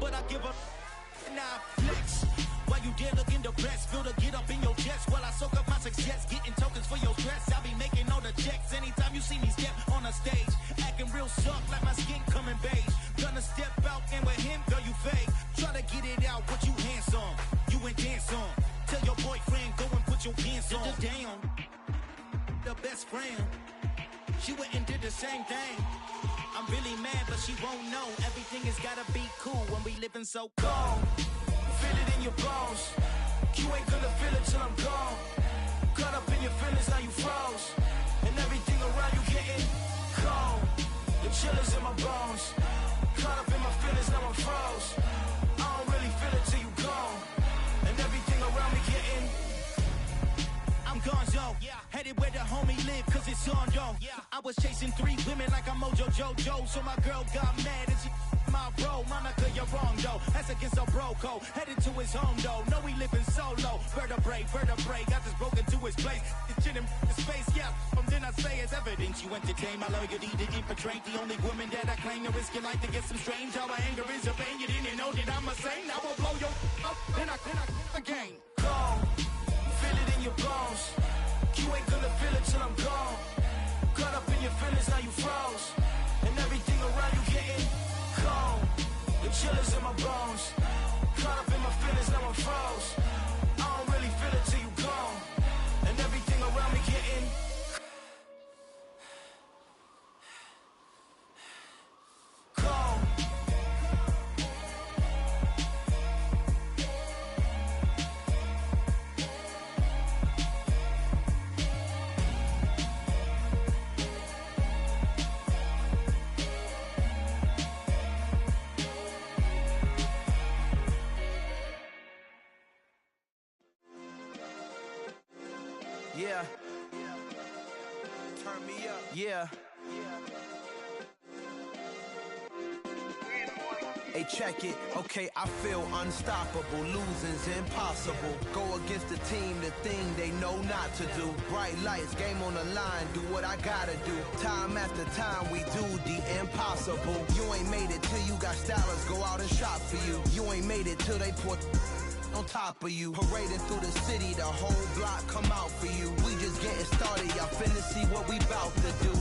but I give a now flex. While you dare looking depressed, feel the get up in your chest while I soak up my success, getting tokens for your stress. I be making all the checks anytime you see me step on a stage, acting real soft like my skin coming beige. Gonna step out and with him, girl, you fake. Try to get it out, but you handsome, you ain't dance on. Tell your boyfriend, go and put your pants on. Down, the best friend, she went and did the same thing. I'm really mad, but she won't know. Everything has gotta be cool when we living so cold. Feel it in your bones. You ain't gonna feel it till I'm gone. Caught up in your feelings, now you froze. And everything around you getting cold. The chillers in my bones. Caught up in my feelings, now I'm froze. I don't really feel it till you gone. And everything around me getting I'm gonzo, headed where the homie live, cause it's on, yo. I was chasing 3 women like I'm Mojo Jojo, so my girl got mad and she my bro. Monica, you're wrong, though. That's against our bro code. Headed to his home, though. No, we living solo. Vertebrae, got this broken to his place. This shit in his face, yeah. From then I say it's evidence you entertain my loyalty to infiltrate the only woman that I claim to risk your life to get some strange. Our anger is a pain. You didn't know that I'm a saint. Now I'll blow your up. Then I again. Gone. Feel it in your bones. You ain't gonna feel it till I'm gone. Caught up in your feelings, now you froze. And everything around you getting cold. The chillers in my bones. Caught up in my feelings, now I'm froze. I don't really feel it till you gone. And everything around me getting cold. Yeah. Turn me up. Yeah. Hey, check it. Okay, I feel unstoppable. Losing's impossible. Go against the team, the thing they know not to do. Bright lights, game on the line, do what I gotta do. Time after time, we do the impossible. You ain't made it till you got stylers go out and shop for you. You ain't made it till they put on top of you. Parading through the city, the whole block come out for you. We just getting started, y'all finna see what we bout to do.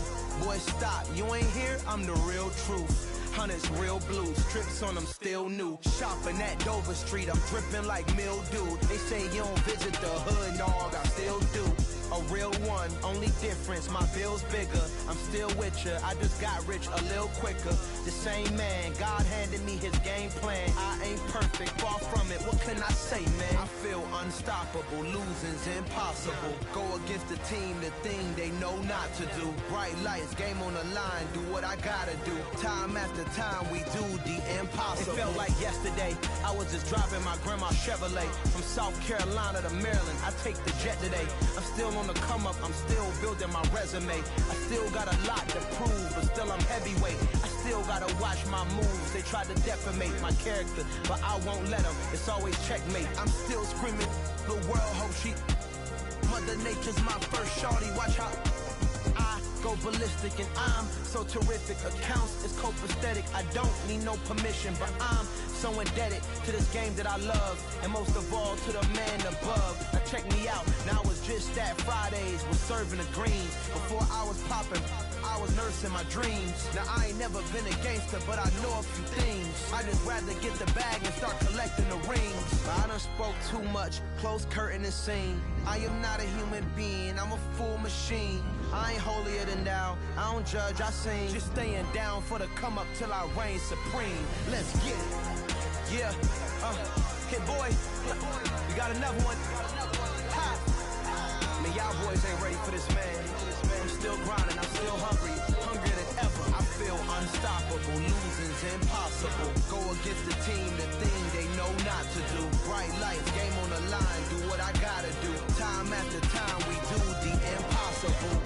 Boy, stop, you ain't here, I'm the real truth. Hunters, real blue, strips on them still new. Shopping at Dover Street, I'm dripping like mildew. They say you don't visit the hood, dog, I still do. A real one, only difference, my bill's bigger. I'm still with ya, I just got rich a little quicker. The same man, God handed me his game plan. I ain't perfect, far from it, what can I say, man? I feel unstoppable, losing's impossible. Go against the team, the thing they know not to do. Bright lights, game on the line, do what I gotta do. Time after time, we do the impossible. It felt like yesterday, I was just driving my grandma's Chevrolet. From South Carolina to Maryland, I take the jet today. I'm still on the come up, I'm still building my resume. I still got a lot to prove, but still I'm heavyweight. I still gotta watch my moves. They tried to defamate my character, but I won't let them. It's always checkmate. I'm still screaming, the world hope she. Mother Nature's my first shorty, watch how I go ballistic, and I'm so terrific. Accounts is copacetic, I don't need no permission, but I'm so indebted to this game that I love, and most of all to the man above. Now check me out, now it's just that Fridays was serving the greens. Before I was popping, I was nursing my dreams. Now I ain't never been a gangster, but I know a few things. I just rather get the bag and start collecting the rings. But I done spoke too much, close curtain and scene. I am not a human being, I'm a full machine. I ain't holier than thou, I don't judge, I sing. Just staying down for the come up till I reign supreme. Let's get it. Yeah, hit boy, we got another one. Ha. Man, y'all boys ain't ready for this, man. I'm still grinding, I'm still hungry, hungrier than ever. I feel unstoppable, losing's impossible. Go against the team, the thing they know not to do. Bright lights, game on the line, do what I gotta do. Time after time, we do the impossible.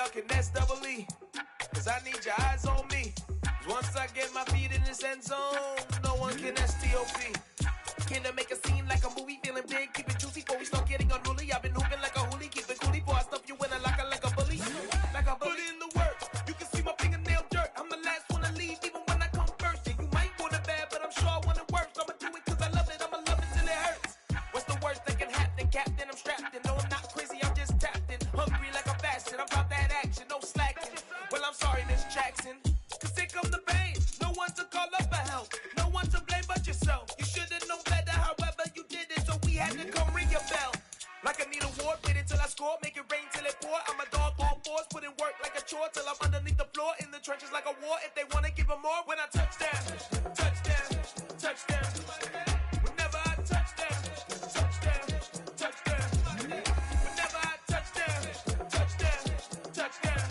y'all can S-double-E, cause I need your eyes on me. Once I get my feet in this end zone, no one can S-T-O-P. Can I make a scene like a movie, feeling big, keep it juicy before we start getting unruly. I've been hooping like a hoolie, keep it coolie before I stuff you in a locker like a bully. Like a bully in the work, you can see my fingernail dirt. I'm the last one to leave, even when I come first. Yeah, you might want it bad, but I'm sure I want it worse. I'ma do it cause I love it, I'ma love it till it hurts. What's the worst that can happen, Captain? I'm strapped in, no I'm not crazy, I'm just tapped in. Hungry like I'm fasting, I'm about that action, no slacking. Well, I'm sorry, Miss Jackson, cause here come the pain. No one to call up for help, no one to blame but yourself. You should've known better, however you did it, so we had to come ring your bell. Like I need a ward, wait until I score, make it rain till it pour. I'm a dog, all fours, put in work like a chore till I'm underneath the floor, in the trenches like a war. If they wanna give them more, when I touch down, touchdown, touchdown. Whenever I touch down, touchdown, touchdown. Whenever I touch down, touchdown, touchdown.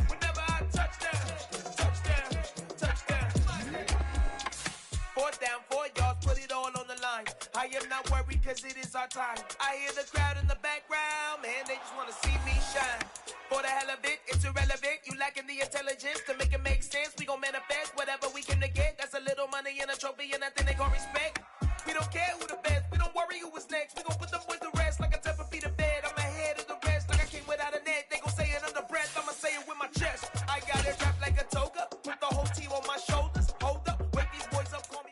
Whenever I touch down, touchdown, touchdown. 4th down, 4 yards, put it all on the line. I am not worried cause it is our time. I hear the crowd in the background, man, they just wanna see me shine. For the hell of it, it's irrelevant. You lacking the intelligence to make it make sense. We gon' manifest whatever we came to get. That's a little money and a trophy and nothing they gon' respect. We don't care who the best, we don't worry who is next. We gon' put them boys to rest like a 10 feet of bed. I'm ahead of the rest like I came without a net. They gon' say it under breath, I'ma say it with my chest. I got it wrapped like a toga, put the whole team on my shoulders. Hold up, wake these boys up, call me.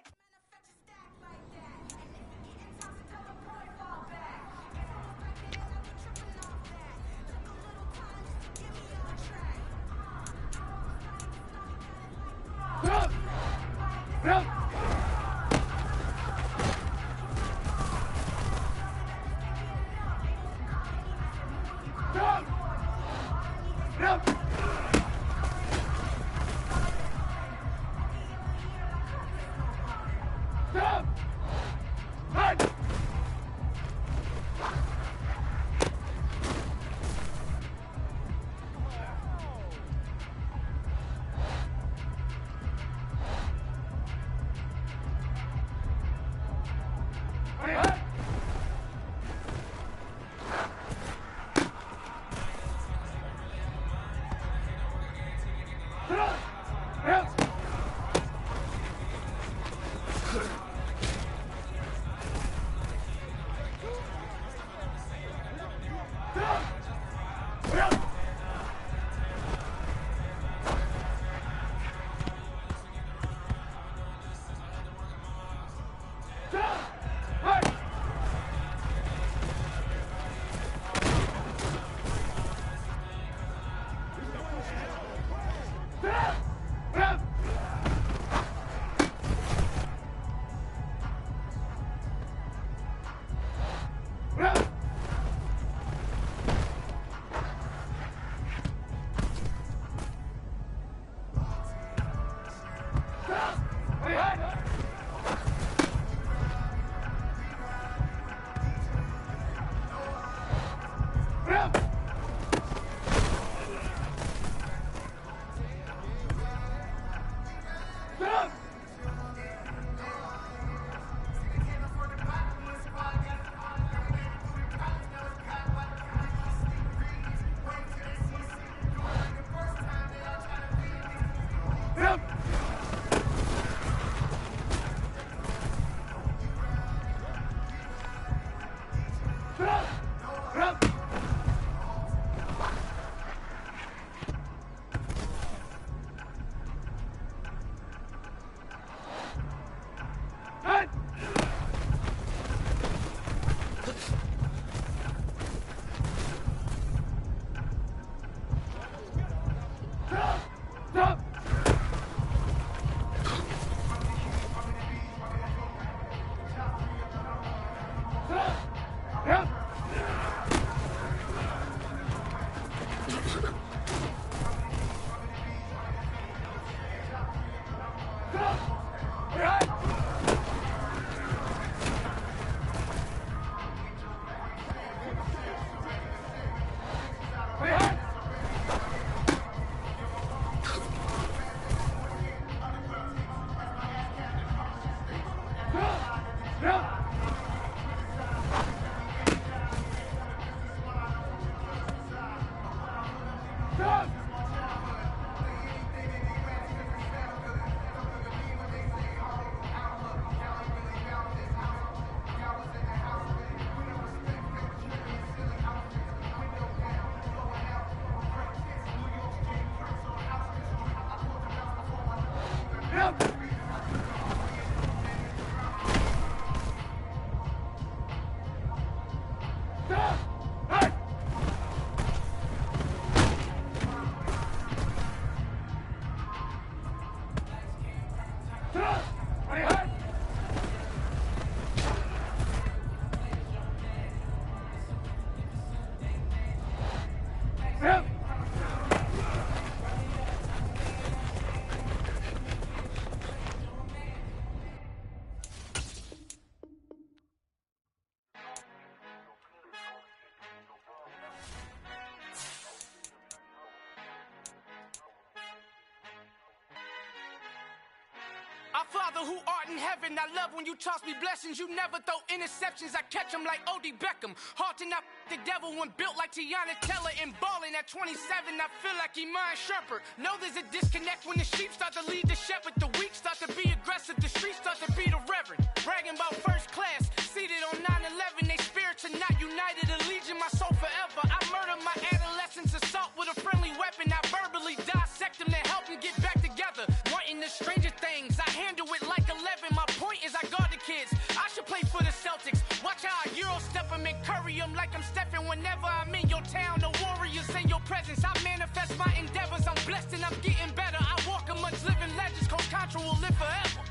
Our Father who art in heaven, I love when you toss me blessings. You never throw interceptions, I catch them like O.D. Beckham. Hard to not the devil when built like Tiana Teller and balling at 27. I feel like Iman Shumpert. Know there's a disconnect when the sheep start to lead the shepherd. The weak start to be aggressive, the streets start to be the reverend. Bragging about first class, seated on 9/11. They spirits are not united, a legion, my soul forever. I murder my adolescence, assault with a friendly weapon. I verbally dissect them to help them get back together. Wanting the stranger things, I handle it like 11. My point is I guard the kids. I should play for the Celtics. Watch how I Euro step them and curry them like I'm stepping. Whenever I'm in your town, the warriors in your presence. I manifest my endeavors. I'm blessed and I'm getting better. I walk amongst living legends. Coach Contra will live forever.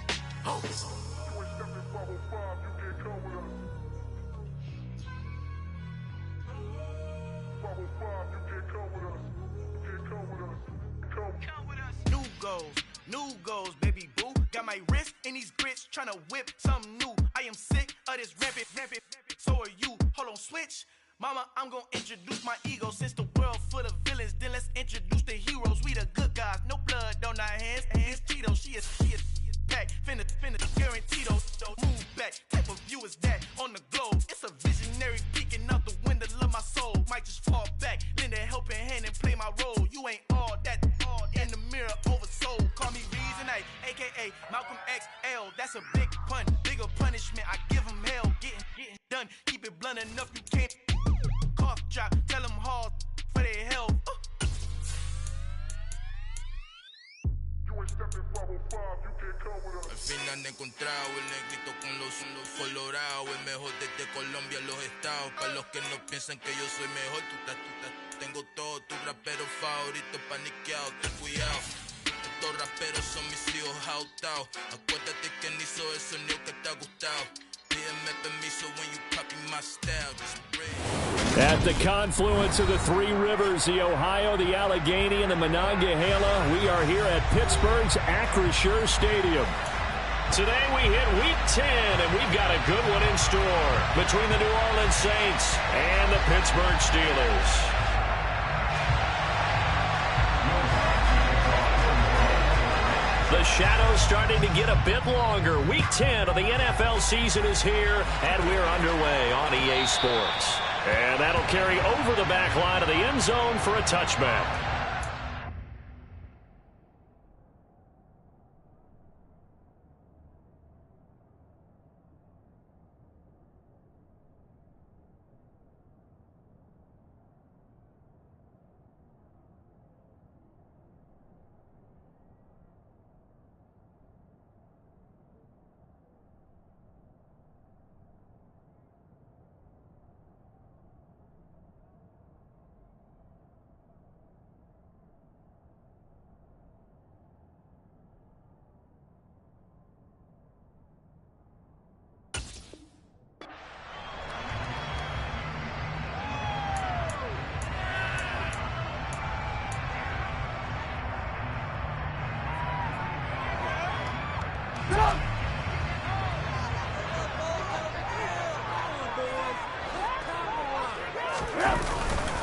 Oh. New goals, baby boo. Got my wrist in these grits, tryna whip something new. I am sick of this rampant. So are you. Hold on, switch. Mama, I'm gonna introduce my ego. Since the world full of villains, then let's introduce the heroes. We the good guys, no blood on our hands. Hands Tito, she is back. Finna, guarantee those. Move back. Type of view is that on the globe? It's a visionary peeking out the window of my soul. Might just fall back, lend a helping hand and play my role. You ain't all that in the mirror oversold. Call me Reasonite, aka Malcolm XL. That's a big pun, bigger punishment. I give him hell, getting done. Keep it blunt enough, you can't cough drop. Tell them hard for their health. Al fin han encontrado el negrito con los colorados, el mejor desde Colombia, los estados. Para los que no piensan que yo soy mejor, tengo todo, tus raperos favoritos paniqueados, ten cuidado. Estos raperos son mis hijos jautados. Acuérdate que ni hizo el sonido que te ha gustado. Pídeme permiso when you copy my style. At the confluence of the three rivers, the Ohio, the Allegheny, and the Monongahela, we are here at Pittsburgh's Acrisure Stadium. Today we hit Week 10, and we've got a good one in store between the New Orleans Saints and the Pittsburgh Steelers. The shadow's starting to get a bit longer. Week 10 of the NFL season is here, and we're underway on EA Sports. And that'll carry over the back line of the end zone for a touchback.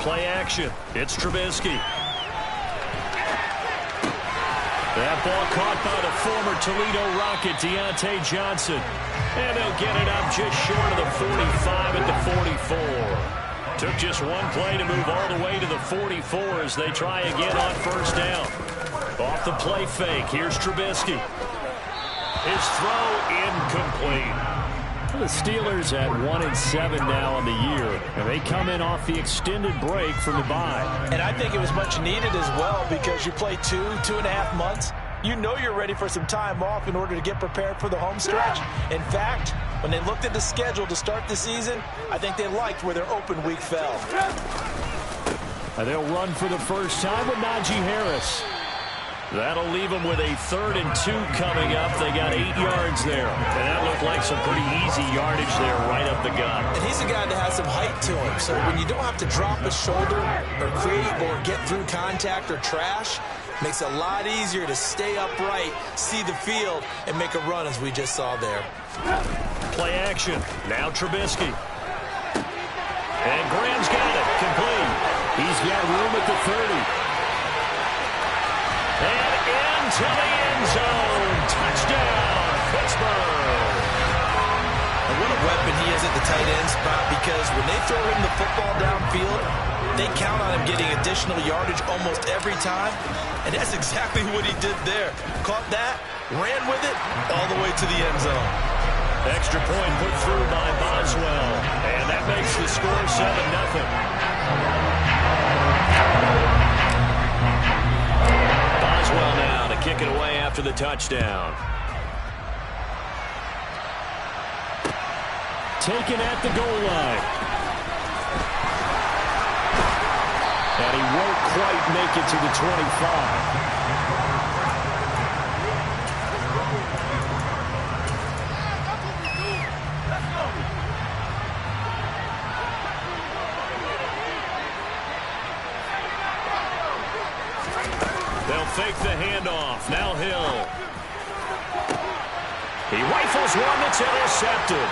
Play action. It's Trubisky. That ball caught by the former Toledo Rocket, Deontay Johnson. And they'll get it up just short of the 45 at the 44. Took just one play to move all the way to the 44 as they try again on first down. Off the play fake, here's Trubisky. His throw incomplete. The Steelers at 1-7 now on the year, and they come in off the extended break from the bye. And I think it was much needed as well because you play 2.5 months. You know you're ready for some time off in order to get prepared for the home stretch. In fact, when they looked at the schedule to start the season, I think they liked where their open week fell. And they'll run for the first time with Najee Harris. That'll leave them with a 3rd and 2 coming up. They got 8 yards there. And that looked like some pretty easy yardage there right up the gut. And he's a guy that has some height to him. So when you don't have to drop a shoulder or create or get through contact or trash, makes it a lot easier to stay upright, see the field, and make a run as we just saw there. Play action. Now Trubisky. And Graham's got it. Complete. He's got room at the 30. And into the end zone. Touchdown, Pittsburgh. And what a weapon he is at the tight end spot, because when they throw him the football downfield, they count on him getting additional yardage almost every time. And that's exactly what he did there. Caught that, ran with it, all the way to the end zone. Extra point put through by Boswell. And that makes the score 7-0. Boswell now to kick it away after the touchdown. Taken at the goal line. And he won't quite make it to the 25. They'll fake the handoff. Now Hill. He rifles one that's intercepted.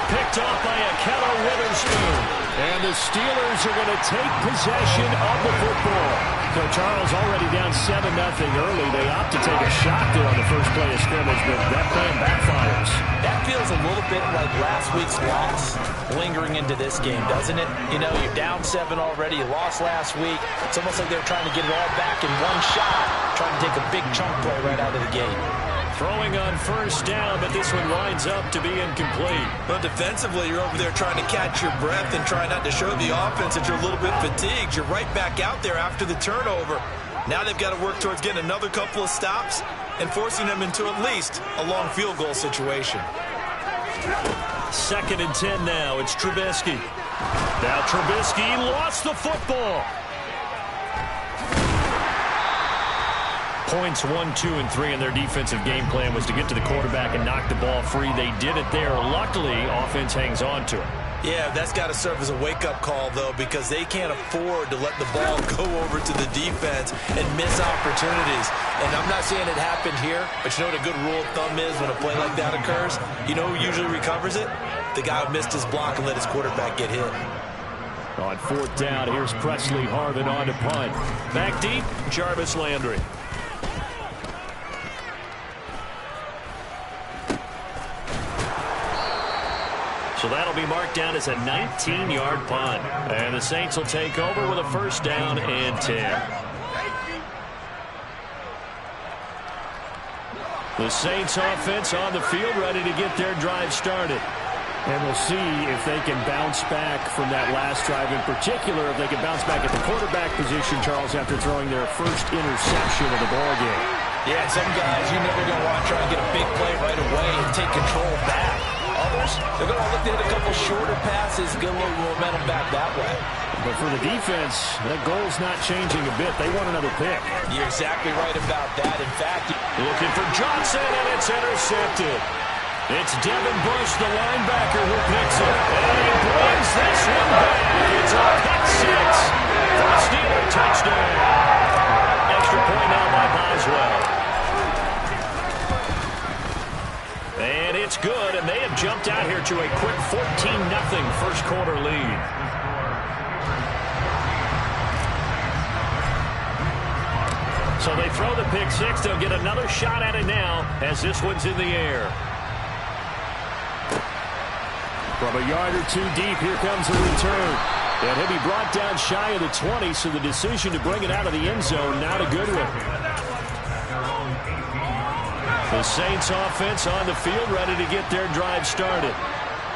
Picked off by Ahkello Witherspoon. And the Steelers are going to take possession of the football. So Charles already down 7-0 early. They opt to take a shot there on the first play of scrimmage, but that plan backfires. That feels a little bit like last week's loss lingering into this game, doesn't it? You know, you're down 7 already. You lost last week. It's almost like they're trying to get it all back in one shot, trying to take a big chunk play right out of the gate. Throwing on first down, but this one winds up to be incomplete. But defensively, you're over there trying to catch your breath and try not to show the offense that you're a little bit fatigued. You're right back out there after the turnover. Now they've got to work towards getting another couple of stops and forcing them into at least a long field goal situation. 2nd and 10 now. It's Trubisky. Now Trubisky lost the football. Points 1, 2, and 3 in their defensive game plan was to get to the quarterback and knock the ball free. They did it there. Luckily, offense hangs on to it. Yeah, that's got to serve as a wake-up call, though, because they can't afford to let the ball go over to the defense and miss opportunities. And I'm not saying it happened here, but you know what a good rule of thumb is when a play like that occurs? You know who usually recovers it? The guy who missed his block and let his quarterback get hit. On 4th down, here's Presley Harvin on to punt. Back deep, Jarvis Landry. So that'll be marked down as a 19-yard punt. And the Saints will take over with a first down and 10. The Saints offense on the field ready to get their drive started. And we'll see if they can bounce back from that last drive, in particular if they can bounce back at the quarterback position, Charles, after throwing their first interception of the ballgame. Yeah, some guys, you know they're going to want to try and get a big play right away and take control back. Others, they're going to look to hit a couple shorter passes, get a little momentum back that way. But for the defense, that goal's not changing a bit. They want another pick. You're exactly right about that. In fact, looking for Johnson, and it's intercepted. It's Devin Bush, the linebacker, who picks it. And he brings this one back. It's a pick six for a Steeler touchdown. Extra point now by Boswell. And it's good, and they have jumped out here to a quick 14-0 first quarter lead. So they throw the pick six. They'll get another shot at it now as this one's in the air. From a yard or two deep, here comes a return. And he'll be brought down shy of the 20, so the decision to bring it out of the end zone, not a good one. The Saints offense on the field, ready to get their drive started.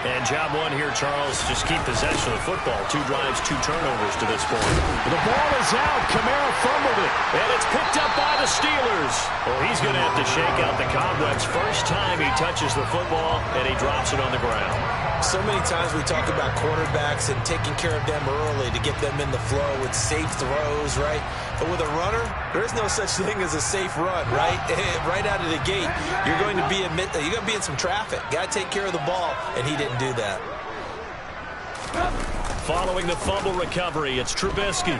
And job one here, Charles, just keep possession of the football. 2 drives, 2 turnovers to this point. The ball is out. Kamara fumbled it. And it's picked up by the Steelers. Well, he's going to have to shake out the cobwebs. First time he touches the football, and he drops it on the ground. So many times we talk about quarterbacks and taking care of them early to get them in the flow with safe throws, right? But with a runner, there is no such thing as a safe run, right? Right out of the gate, you're going to be in some traffic. Got to take care of the ball, and he didn't do that. Following the fumble recovery, it's Trubisky.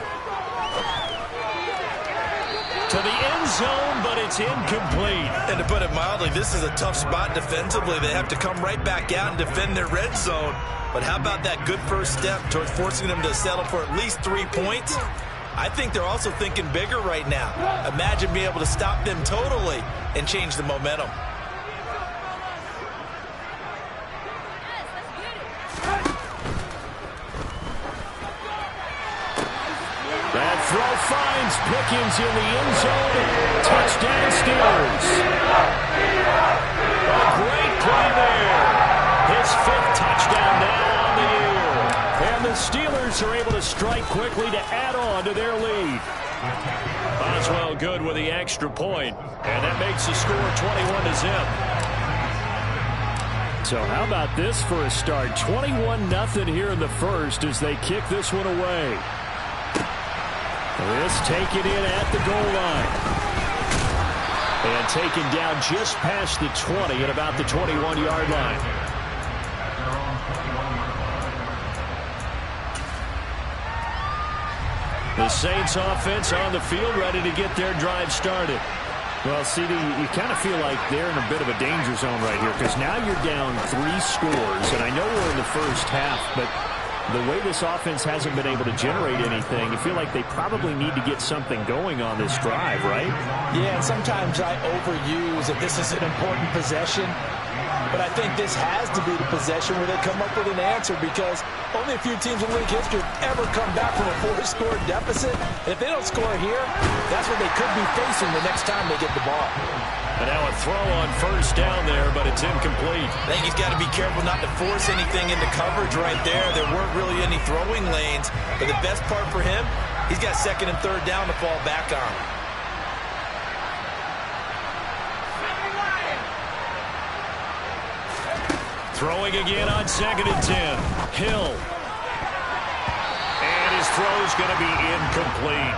To the end zone, but it's incomplete. And to put it mildly, this is a tough spot defensively. They have to come right back out and defend their red zone. But how about that good first step towards forcing them to settle for at least 3 points? I think they're also thinking bigger right now. Imagine being able to stop them totally and change the momentum. That throw finds Pickens in the end zone. Touchdown Steelers. A great play there. His 5th touchdown now on the year. And the Steelers are able to strike quickly to add on to their lead. Boswell good with the extra point. And that makes the score 21-0. So how about this for a start? 21-0 here in the first as they kick this one away. This taken in at the goal line. And taken down just past the 20 at about the 21-yard line. The Saints offense on the field ready to get their drive started. Well, CD, you kind of feel like they're in a bit of a danger zone right here because now you're down 3 scores. And I know we're in the first half, but the way this offense hasn't been able to generate anything, you feel like they probably need to get something going on this drive, right? Yeah, and sometimes I overuse that this is an important possession. But I think this has to be the possession where they come up with an answer because only a few teams in league history have ever come back from a 4-score deficit. And if they don't score here, that's what they could be facing the next time they get the ball. And now a throw on first down there, but it's incomplete. I think he's got to be careful not to force anything into coverage right there. There weren't really any throwing lanes. But the best part for him, he's got 2nd and 3rd down to fall back on. Throwing again on 2nd and 10. Hill. And his throw's going to be incomplete.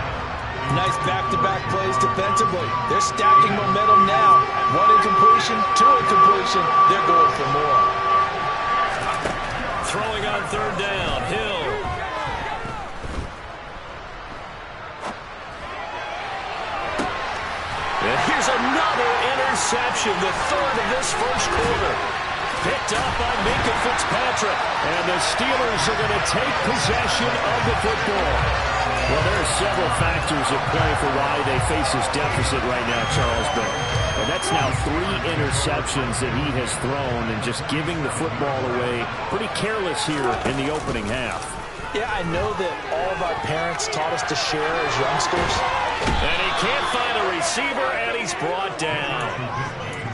Nice back-to-back plays defensively. They're stacking momentum now. 1 incompletion, 2 incompletion. They're going for more. Throwing on 3rd down. Hill. And here's another interception, the 3rd of this first quarter. Picked up by Minkah Fitzpatrick. And the Steelers are going to take possession of the football. Well, there are several factors at play for why they face this deficit right now, Charles. But that's now 3 interceptions that he has thrown and just giving the football away. Pretty careless here in the opening half. Yeah, I know that all of our parents taught us to share as youngsters. And he can't find a receiver, and he's brought down.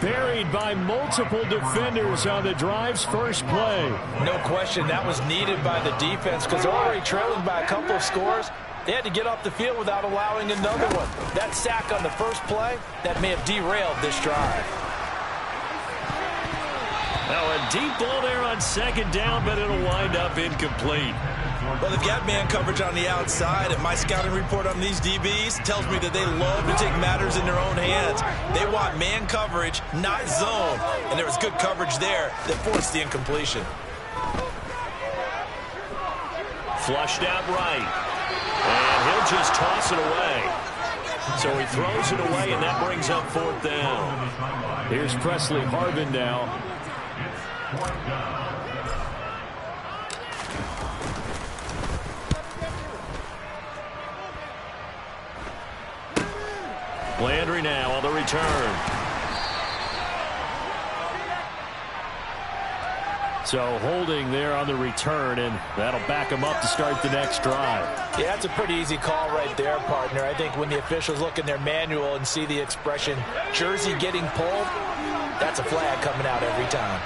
Buried by multiple defenders on the drive's first play. No question, that was needed by the defense because they're already trailing by a couple of scores. They had to get off the field without allowing another one. That sack on the first play, that may have derailed this drive. Now a deep ball there on 2nd down, but it'll wind up incomplete. Well, they've got man coverage on the outside, and my scouting report on these DBs tells me that they love to take matters in their own hands. They want man coverage, not zone, and there was good coverage there that forced the incompletion. Flushed out right, and he'll just toss it away. So he throws it away, and that brings up 4th down. Here's Presley Harvin now. Landry now on the return. So holding there on the return, and that'll back them up to start the next drive. Yeah, that's a pretty easy call right there, partner. I think when the officials look in their manual and see the expression jersey getting pulled, that's a flag coming out every time.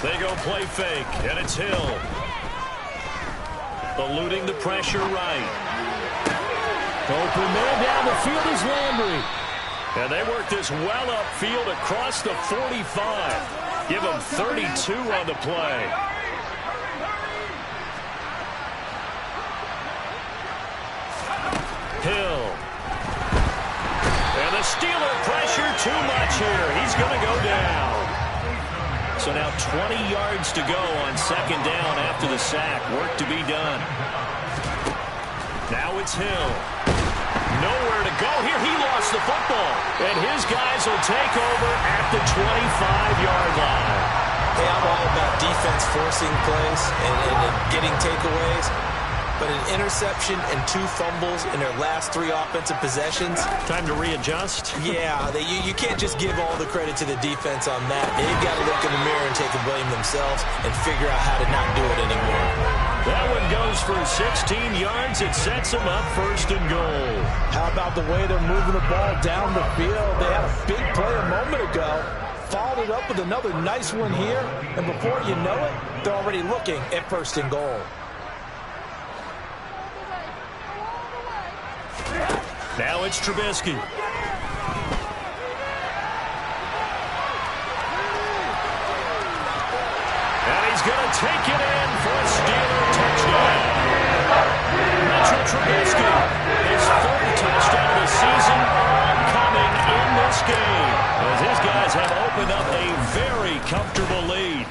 They go play fake, and it's Hill. Eluding the pressure right. Open man down the field is Landry. And they work this well upfield across the 45. Give them 32 on the play. Hill. And the Steeler pressure too much here. He's going to go down. So now 20 yards to go on second down after the sack. Work to be done. Now it's Hill. Nowhere to go here. He lost the football. And his guys will take over at the 25-yard line. Hey, I'm all about defense forcing plays and getting takeaways. But an interception and 2 fumbles in their last 3 offensive possessions. Time to readjust? Yeah, you can't just give all the credit to the defense on that. They've got to look in the mirror and take the blame themselves and figure out how to not do it anymore. That one goes for 16 yards. It sets them up first and goal. How about the way they're moving the ball down the field? They had a big play a moment ago. Followed it up with another nice one here. And before you know it, they're already looking at first and goal. Now it's Trubisky. And he's going to take it in for a Steeler touchdown. Mitchell Trubisky, his 3rd touchdown of the season, coming in this game. As his guys have opened up a very comfortable lead.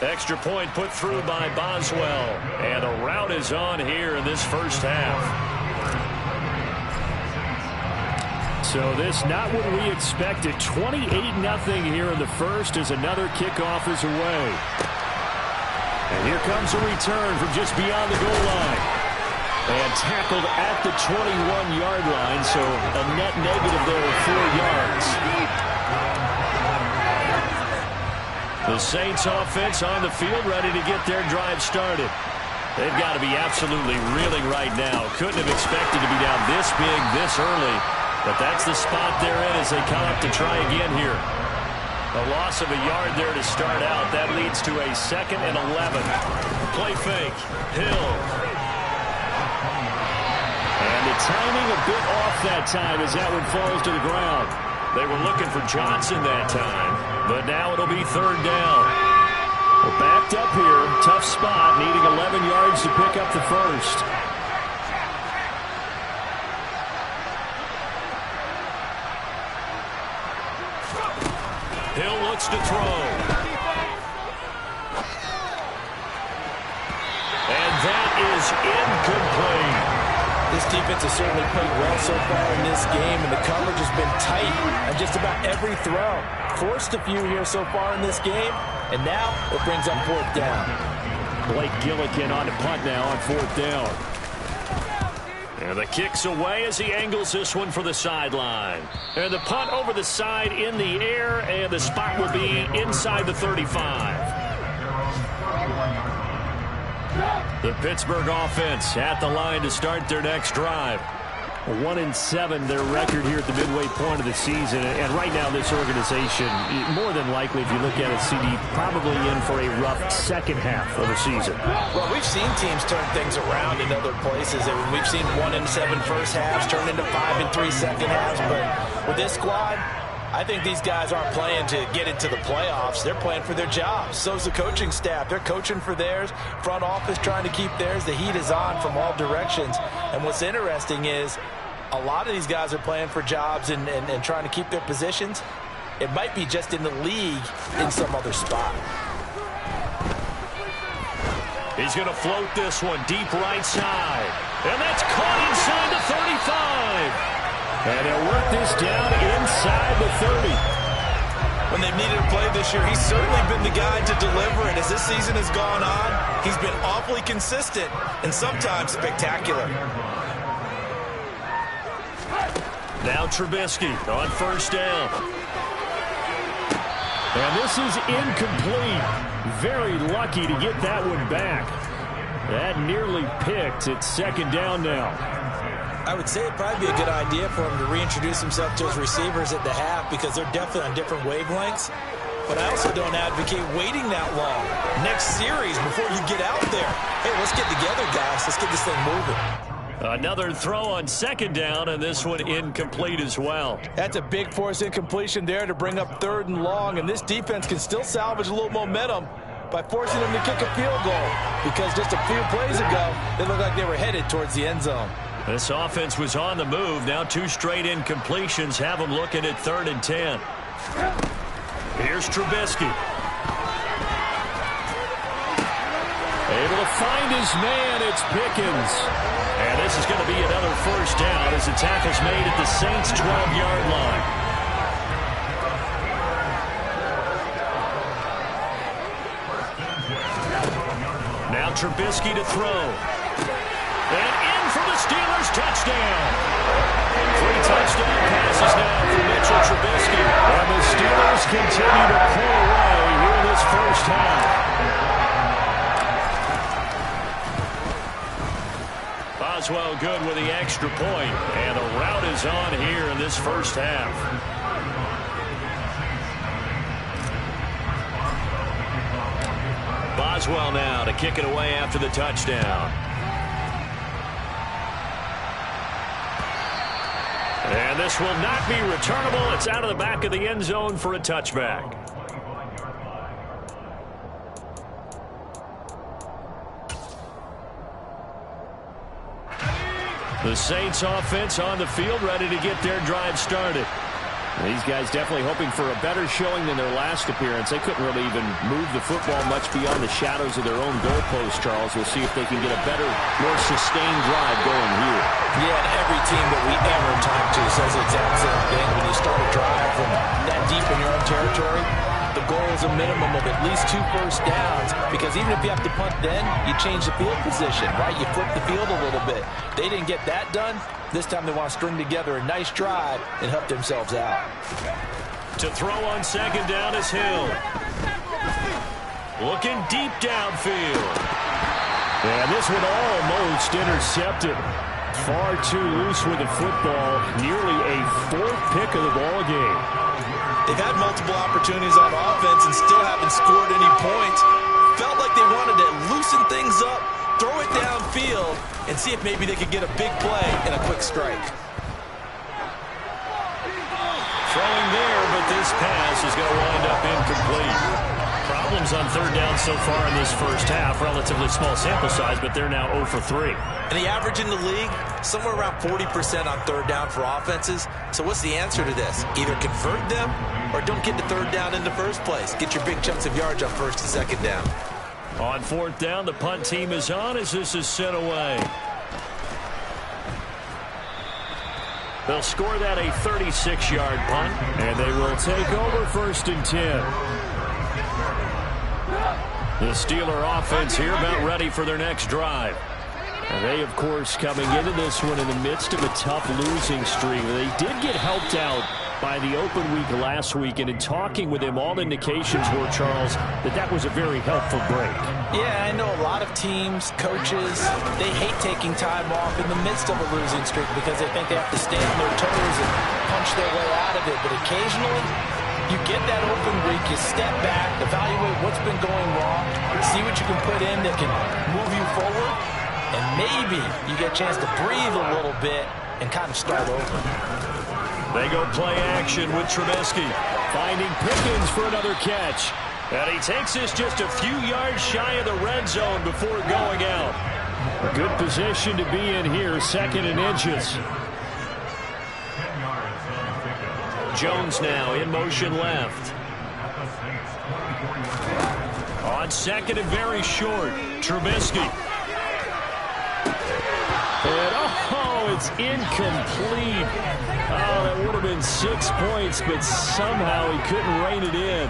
Extra point put through by Boswell. And the rout is on here in this first half. So this not what we expected. 28-0 here in the first as another kickoff is away. And here comes a return from just beyond the goal line. And tackled at the 21-yard line, so a net negative there of 4 yards. The Saints offense on the field ready to get their drive started. They've got to be absolutely reeling right now. Couldn't have expected to be down this big this early. But that's the spot they're in as they come up to try again here. A loss of a yard there to start out. That leads to a 2nd and 11. Play fake. Hill. And the timing a bit off that time as that one falls to the ground. They were looking for Johnson that time. But now it'll be 3rd down. We're backed up here. Tough spot. Needing 11 yards to pick up the first. Hill looks to throw. And that is incomplete. This defense has certainly played well so far in this game, and the coverage has been tight on just about every throw. Forced a few here so far in this game, and now it brings up 4th down. Blake Gillikin on the punt now on 4th down. And the kick's away as he angles this one for the sideline. And the punt over the side in the air, and the spot will be inside the 35. The Pittsburgh offense at the line to start their next drive. 1-7 their record here at the midway point of the season, and right now this organization, more than likely if you look at it, CD, probably in for a rough second half of the season. Well, we've seen teams turn things around in other places. We've seen 1-7 first halves turn into 5-3 second halves, but with this squad, I think these guys aren't playing to get into the playoffs. They're playing for their jobs. So's the coaching staff. They're coaching for theirs. Front office trying to keep theirs. The heat is on from all directions. And what's interesting is a lot of these guys are playing for jobs and trying to keep their positions. It might be just in the league in some other spot. He's going to float this one deep right side. And that's caught inside the 35. And they'll work this down inside the 30. When they've needed a play this year, he's certainly been the guy to deliver. And as this season has gone on, he's been awfully consistent and sometimes spectacular. Now Trubisky on 1st down. And this is incomplete. Very lucky to get that one back. That nearly picked. It's second down now. I would say it'd probably be a good idea for him to reintroduce himself to his receivers at the half because they're definitely on different wavelengths. But I also don't advocate waiting that long. Next series before you get out there. Hey, let's get together, guys. Let's get this thing moving. Another throw on second down, and this one incomplete as well. That's a big force incompletion there to bring up third and long, and this defense can still salvage a little momentum by forcing them to kick a field goal because just a few plays ago, they looked like they were headed towards the end zone. This offense was on the move. Now 2 straight incompletions have them looking at 3rd and 10. Here's Trubisky. Able to find his man. It's Pickens. And this is going to be another first down as the tackle's made at the Saints' 12-yard line. Now Trubisky to throw. And in for the Steelers' touchdown. 3 touchdown passes now for Mitchell Trubisky. And the Steelers continue to pull away here in this first half. Boswell good with the extra point. And the route is on here in this first half. Boswell now to kick it away after the touchdown. And this will not be returnable. It's out of the back of the end zone for a touchback. The Saints offense on the field, ready to get their drive started. These guys definitely hoping for a better showing than their last appearance. They couldn't really even move the football much beyond the shadows of their own goalpost, Charles. We'll see if they can get a better, more sustained drive going here. Yeah, and every team that we ever talk to says the exact same thing. When you start a drive from that deep in your own territory, the goal is a minimum of at least 2 first downs, because even if you have to punt then, you change the field position, right? You flip the field a little bit. They didn't get that done. This time they want to string together a nice drive and help themselves out. To throw on second down is Hill. Looking deep downfield. And this one almost intercepted. Far too loose with the football. Nearly a 4th pick of the ball game. They've had multiple opportunities on offense and still haven't scored any points. Felt like they wanted to loosen things up, throw it downfield, and see if maybe they could get a big play and a quick strike. Throwing there, but this pass is going to wind up incomplete. Problems on 3rd down so far in this first half. Relatively small sample size, but they're now 0 for 3. And the average in the league, somewhere around 40% on 3rd down for offenses. So what's the answer to this? Either convert them or don't get to 3rd down in the first place. Get your big chunks of yards on 1st and 2nd down. On 4th down, the punt team is on as this is sent away. They'll score that a 36-yard punt, and they will take over 1st and 10. The Steeler offense here about ready for their next drive. And they, of course, coming into this one in the midst of a tough losing streak. They did get helped out by the open week last week, and in talking with him, all indications were, Charles, that was a very helpful break. Yeah, I know a lot of teams, coaches, they hate taking time off in the midst of a losing streak because they think they have to stay on their toes and punch their way out of it. But occasionally, you get that open week, you step back, evaluate what's been going wrong, see what you can put in that can move you forward, and maybe you get a chance to breathe a little bit and kind of start over. They go play action with Trubisky, finding Pickens for another catch. And he takes this just a few yards shy of the red zone before going out. A good position to be in here, 2nd and inches. Jones now in motion left. On 2nd and very short, Trubisky. And it's incomplete. Oh, that would have been 6 points, but somehow he couldn't rein it in.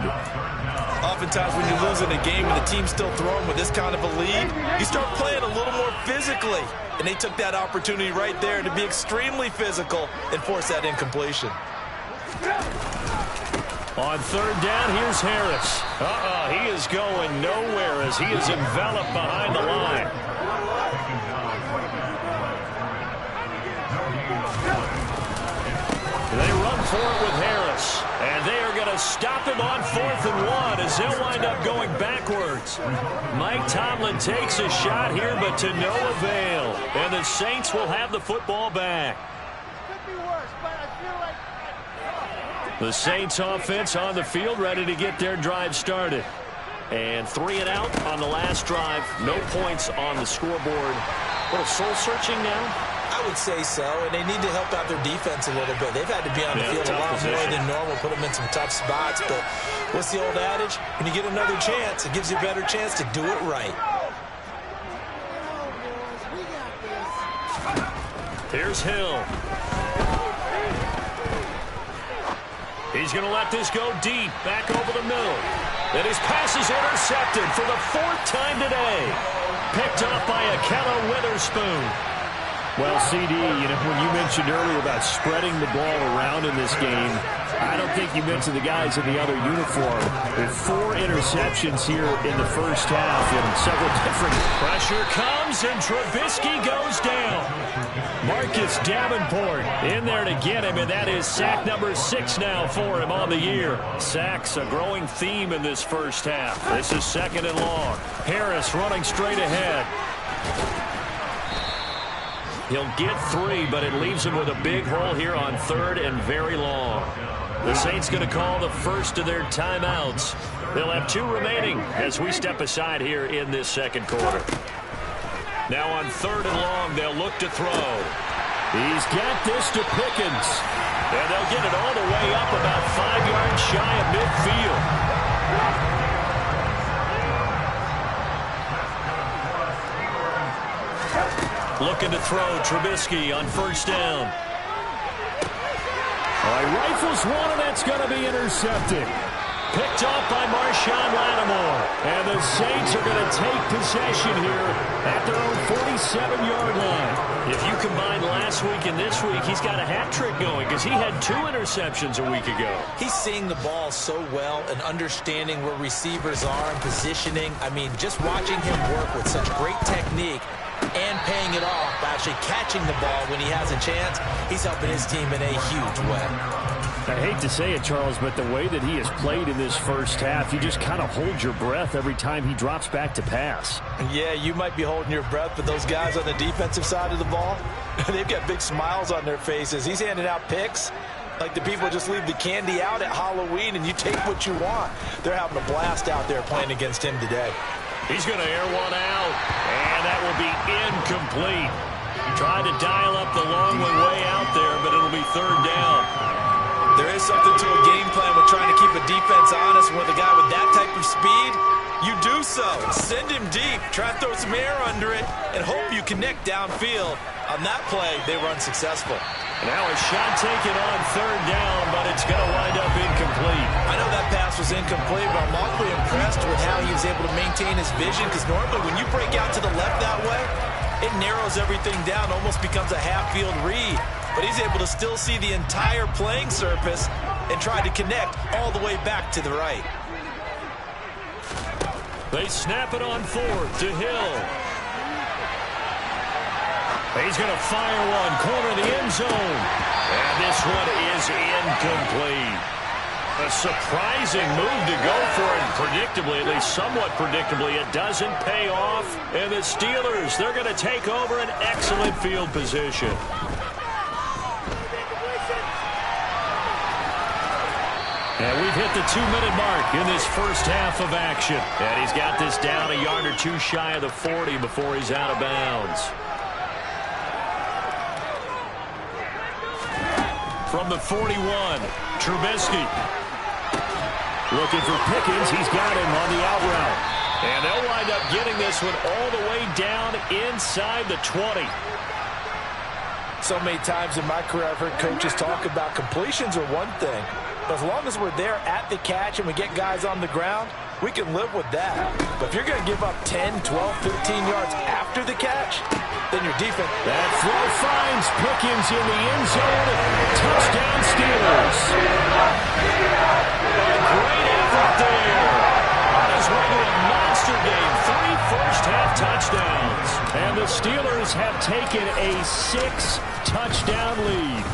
Oftentimes when you're losing a game and the team's still throwing with this kind of a lead, you start playing a little more physically. And they took that opportunity right there to be extremely physical and force that incompletion. On third down, here's Harris. He is going nowhere as he is enveloped behind the line. They run for it with Harris, and they are going to stop him on 4th and 1 as they'll wind up going backwards. Mike Tomlin takes a shot here, but to no avail, and the Saints will have the football back. The Saints offense on the field, ready to get their drive started. And 3 and out on the last drive. No points on the scoreboard. A little soul-searching now? I would say so, and they need to help out their defense a little bit. They've had to be on the field a lot more than normal, put them in some tough spots. But what's the old adage? When you get another chance, it gives you a better chance to do it right. Here's Hill. He's going to let this go deep, back over the middle. And his pass is intercepted for the 4th time today. Picked up by Ahkello Witherspoon. Well, CD, when you mentioned earlier about spreading the ball around in this game, I don't think you mentioned the guys in the other uniform. With 4 interceptions here in the first half and several different... Pressure comes, and Trubisky goes down. Marcus Davenport in there to get him, and that is sack number 6 now for him on the year. Sacks, a growing theme in this first half. This is 2nd and long. Harris running straight ahead. He'll get 3, but it leaves him with a big hole here on 3rd and very long. The Saints going to call the first of their timeouts. They'll have 2 remaining as we step aside here in this second quarter. Now on 3rd and long, they'll look to throw. He's got this to Pickens. And they'll get it all the way up about 5 yards shy of midfield. Looking to throw, Trubisky on 1st down. He rifles one, and that's going to be intercepted. Picked off by Marshawn Lattimore. And the Saints are going to take possession here at their own 47-yard line. If you combine last week and this week, he's got a hat trick going because he had 2 interceptions a week ago. He's seeing the ball so well and understanding where receivers are and positioning. I mean, just watching him work with such great technique and paying it off by actually catching the ball when he has a chance, he's helping his team in a huge way. I hate to say it, Charles, but the way that he has played in this first half, you just kind of hold your breath every time he drops back to pass. Yeah, you might be holding your breath, but those guys on the defensive side of the ball, they've got big smiles on their faces. He's handing out picks like the people just leave the candy out at Halloween and you take what you want. They're having a blast out there playing against him today. He's going to air one out, and that will be incomplete. Tried to dial up the long one way out there, but it'll be 3rd down. There is something to a game plan with trying to keep a defense honest. With a guy with that type of speed, you do so. Send him deep, try to throw some air under it, and hope you connect downfield. On that play, they were unsuccessful. Now a shot taken on 3rd down, but it's going to wind up incomplete. I know that pass was incomplete, but I'm awfully impressed with how he was able to maintain his vision, because normally when you break out to the left that way, it narrows everything down, almost becomes a half-field read. But he's able to still see the entire playing surface and try to connect all the way back to the right. They snap it on 4th to Hill. He's going to fire one, corner of the end zone. And this one is incomplete. A surprising move to go for it. Predictably, at least somewhat predictably, it doesn't pay off. And the Steelers, they're going to take over an excellent field position. And we've hit the 2-minute mark in this first half of action. And he's got this down a yard or 2 shy of the 40 before he's out of bounds. From the 41, Trubisky. Looking for Pickens. He's got him on the out route. And they'll wind up getting this one all the way down inside the 20. So many times in my career I've heard coaches talk about completions are one thing, but as long as we're there at the catch and we get guys on the ground, we can live with that. But if you're going to give up 10, 12, 15 yards after the catch, then your defense... That throw finds Pickens in the end zone. Touchdown Steelers. A great effort there. On his way to a monster game. 3 first-half touchdowns. And the Steelers have taken a 6-touchdown lead.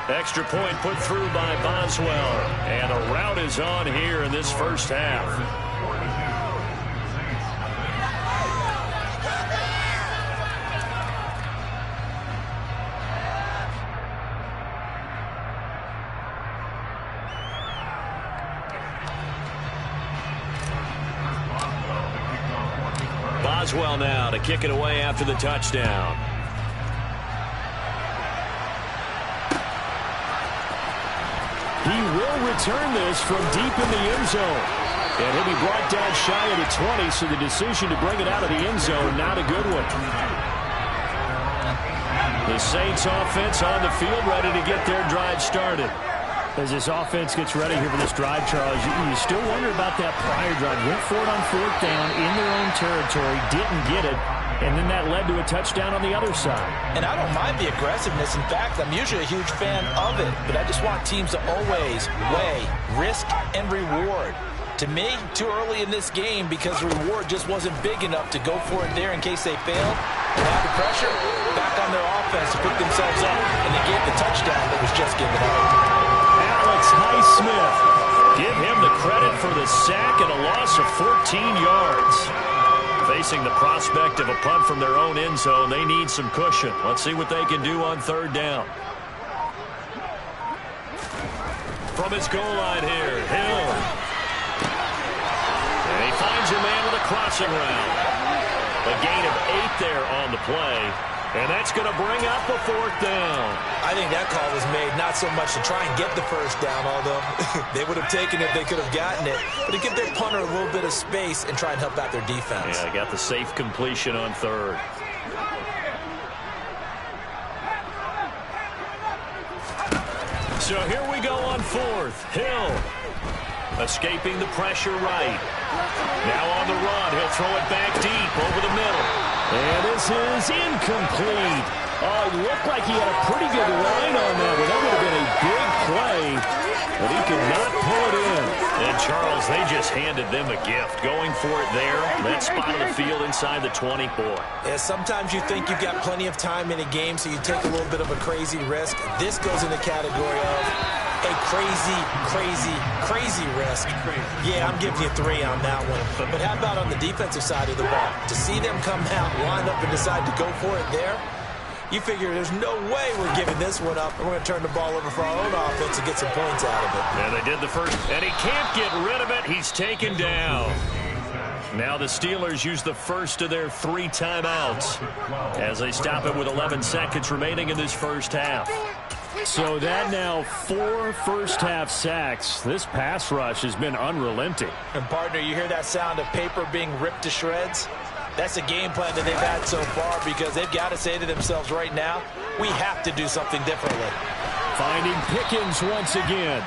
Extra point put through by Boswell. And a rout is on here in this first half. Boswell now to kick it away after the touchdown. He will return this from deep in the end zone. And he'll be brought down shy of the 20, so the decision to bring it out of the end zone, not a good one. The Saints offense on the field, ready to get their drive started. As this offense gets ready here for this drive, Charles, you still wonder about that prior drive. Went for it on 4th down in their own territory, didn't get it, and then that led to a touchdown on the other side. And I don't mind the aggressiveness. In fact, I'm usually a huge fan of it, but I just want teams to always weigh risk and reward. To me, too early in this game because the reward just wasn't big enough to go for it there in case they failed. Now the pressure back on their offense to pick themselves up, and they get the touchdown that was just given up. Alex Highsmith, give him the credit for the sack and a loss of 14 yards. Facing the prospect of a punt from their own end zone, they need some cushion. Let's see what they can do on 3rd down. From his goal line here, Hill. And he finds a man with a crossing route. A gain of 8 there on the play. And that's going to bring up a 4th down. I think that call was made not so much to try and get the first down, although they would have taken it if they could have gotten it, but to give their punter a little bit of space and try and help out their defense. Yeah, got the safe completion on 3rd. So here we go on 4th. Hill escaping the pressure right. Now on the run, he'll throw it back deep over the middle. And this is incomplete. Oh, it looked like he had a pretty good line on that one. That would have been a big play, but he could not pull it in. And, Charles, they just handed them a gift. Going for it there, that spot of the field inside the 20. Boy. Yeah, sometimes you think you've got plenty of time in a game, so you take a little bit of a crazy risk. This goes in the category of a crazy, crazy, crazy risk. Yeah, I'm giving you 3 on that one. But how about on the defensive side of the ball? To see them come out, line up, and decide to go for it there, you figure there's no way we're giving this one up, and we're going to turn the ball over for our own offense and get some points out of it. Yeah, they did the first, and he can't get rid of it. He's taken down. Now the Steelers use the first of their 3 timeouts as they stop it with 11 seconds remaining in this first half. So that now 4 first-half sacks. This pass rush has been unrelenting. And, partner, you hear that sound of paper being ripped to shreds? That's a game plan that they've had so far because they've got to say to themselves right now, we have to do something differently. Finding Pickens once again.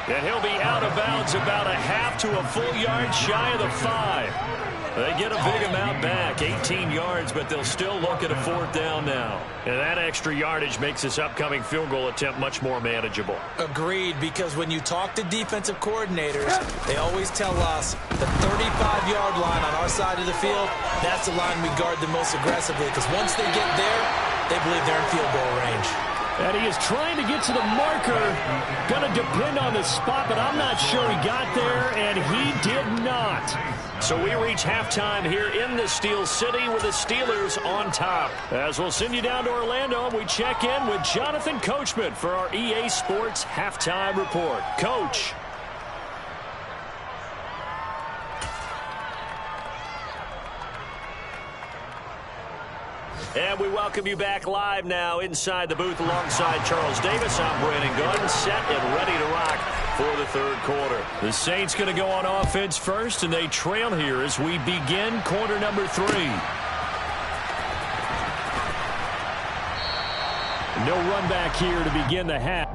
And he'll be out of bounds about a half to a full yard shy of the 5. They get a big amount back, 18 yards, but they'll still look at a 4th down now. And that extra yardage makes this upcoming field goal attempt much more manageable. Agreed, because when you talk to defensive coordinators, they always tell us the 35-yard line on our side of the field, that's the line we guard the most aggressively, because once they get there, they believe they're in field goal range. And he is trying to get to the marker. Going to depend on the spot, but I'm not sure he got there, and he did not. So we reach halftime here in the Steel City with the Steelers on top. As we'll send you down to Orlando, and we check in with Jonathan Coachman for our EA Sports Halftime Report. Coach. And we welcome you back live now inside the booth alongside Charles Davis. I'm Brandon Gordon, set and ready to rock for the 3rd quarter. The Saints going to go on offense first, and they trail here as we begin quarter number 3. No run back here to begin the half.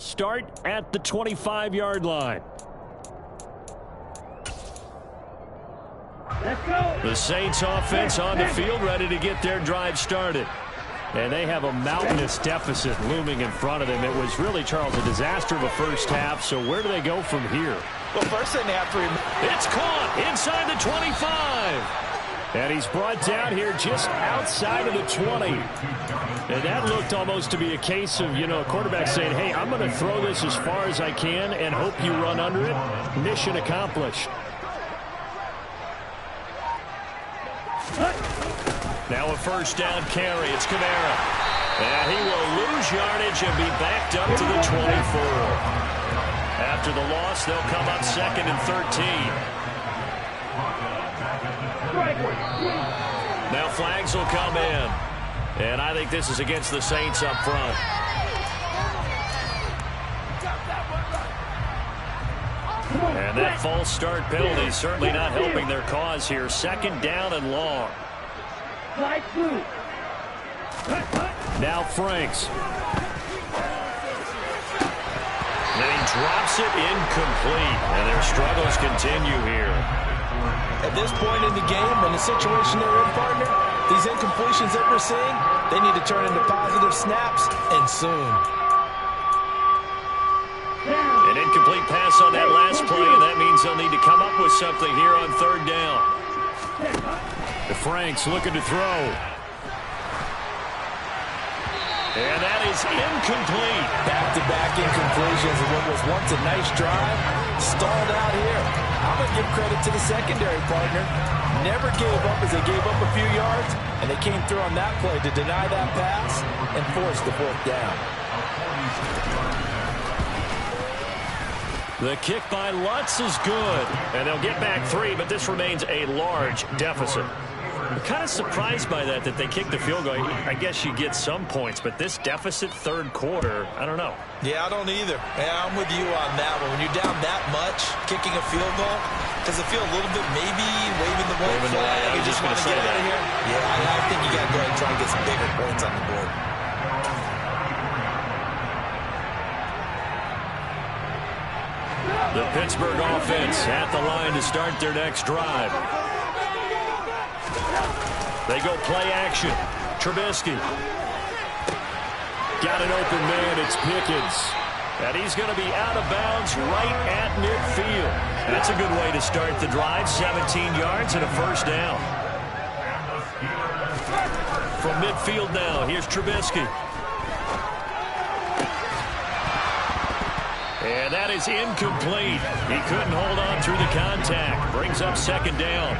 start at the 25-yard line. Let's go. The Saints offense on the field, ready to get their drive started. And they have a mountainous deficit looming in front of them. It was really, Charles, a disaster of a first half. So where do they go from here? Well, first thing they have to remember. It's caught inside the 25. And he's brought down here just outside of the 20. And that looked almost to be a case of, a quarterback saying, hey, I'm going to throw this as far as I can and hope you run under it. Mission accomplished. Now a first down carry. It's Kamara. And he will lose yardage and be backed up to the 24. After the loss, they'll come up 2nd and 13. Now flags will come in. And I think this is against the Saints up front. And that false start penalty is certainly not helping their cause here. 2nd down and long. Now Franks. And he drops it incomplete. And their struggles continue here. At this point in the game, in the situation they're in, partner, these incompletions that we're seeing, they need to turn into positive snaps, and soon. An incomplete pass on that last play, and that means they'll need to come up with something here on 3rd down. The Franks looking to throw. And that is incomplete. Back-to-back incompletions of what was once a nice drive. Stalled out here. I'm going to give credit to the secondary, partner. Never gave up as they gave up a few yards, and they came through on that play to deny that pass and force the 4th down. The kick by Lutz is good. And they'll get back 3, but this remains a large deficit. I'm kind of surprised by that they kicked the field goal. I guess you get some points, but this deficit 3rd quarter, I don't know. Yeah, I don't either. Yeah, I'm with you on that one. When you're down that much, kicking a field goal, does it feel a little bit maybe waving the white flag? You just want to get out of here? Yeah, I think you got to go ahead and try and get some bigger points on the board. The Pittsburgh offense at the line to start their next drive. They go play action. Trubisky. Got an open man. It's Pickens. And he's going to be out of bounds right at midfield. That's a good way to start the drive. 17 yards and a first down. From midfield now, here's Trubisky. And that is incomplete. He couldn't hold on through the contact. Brings up 2nd down.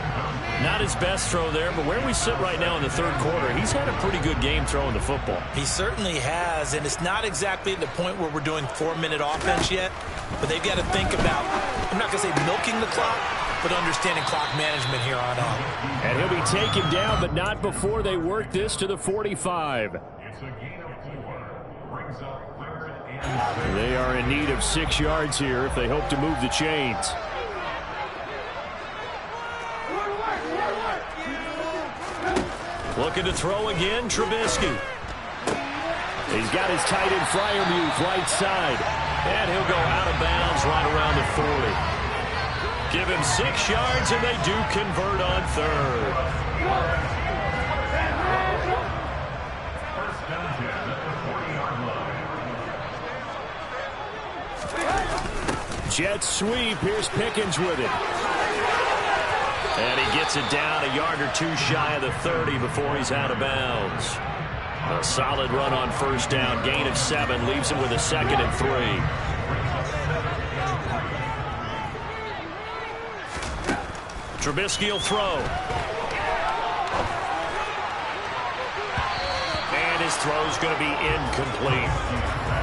Not his best throw there, but where we sit right now in the 3rd quarter, he's had a pretty good game throwing the football. He certainly has, and it's not exactly at the point where we're doing 4-minute offense yet, but they've got to think about, I'm not going to say milking the clock, but understanding clock management here on out. And he'll be taken down, but not before they work this to the 45. They are in need of 6 yards here if they hope to move the chains. Looking to throw again, Trubisky. He's got his tight end Freiermuth right side. And he'll go out of bounds right around the 40. Give him 6 yards, and they do convert on 3rd. Jet sweep. Here's Pickens with it. And he gets it down a yard or 2 shy of the 30 before he's out of bounds. A solid run on first down. Gain of 7 leaves him with a 2nd and 3. Trubisky will throw. And his throw's going to be incomplete.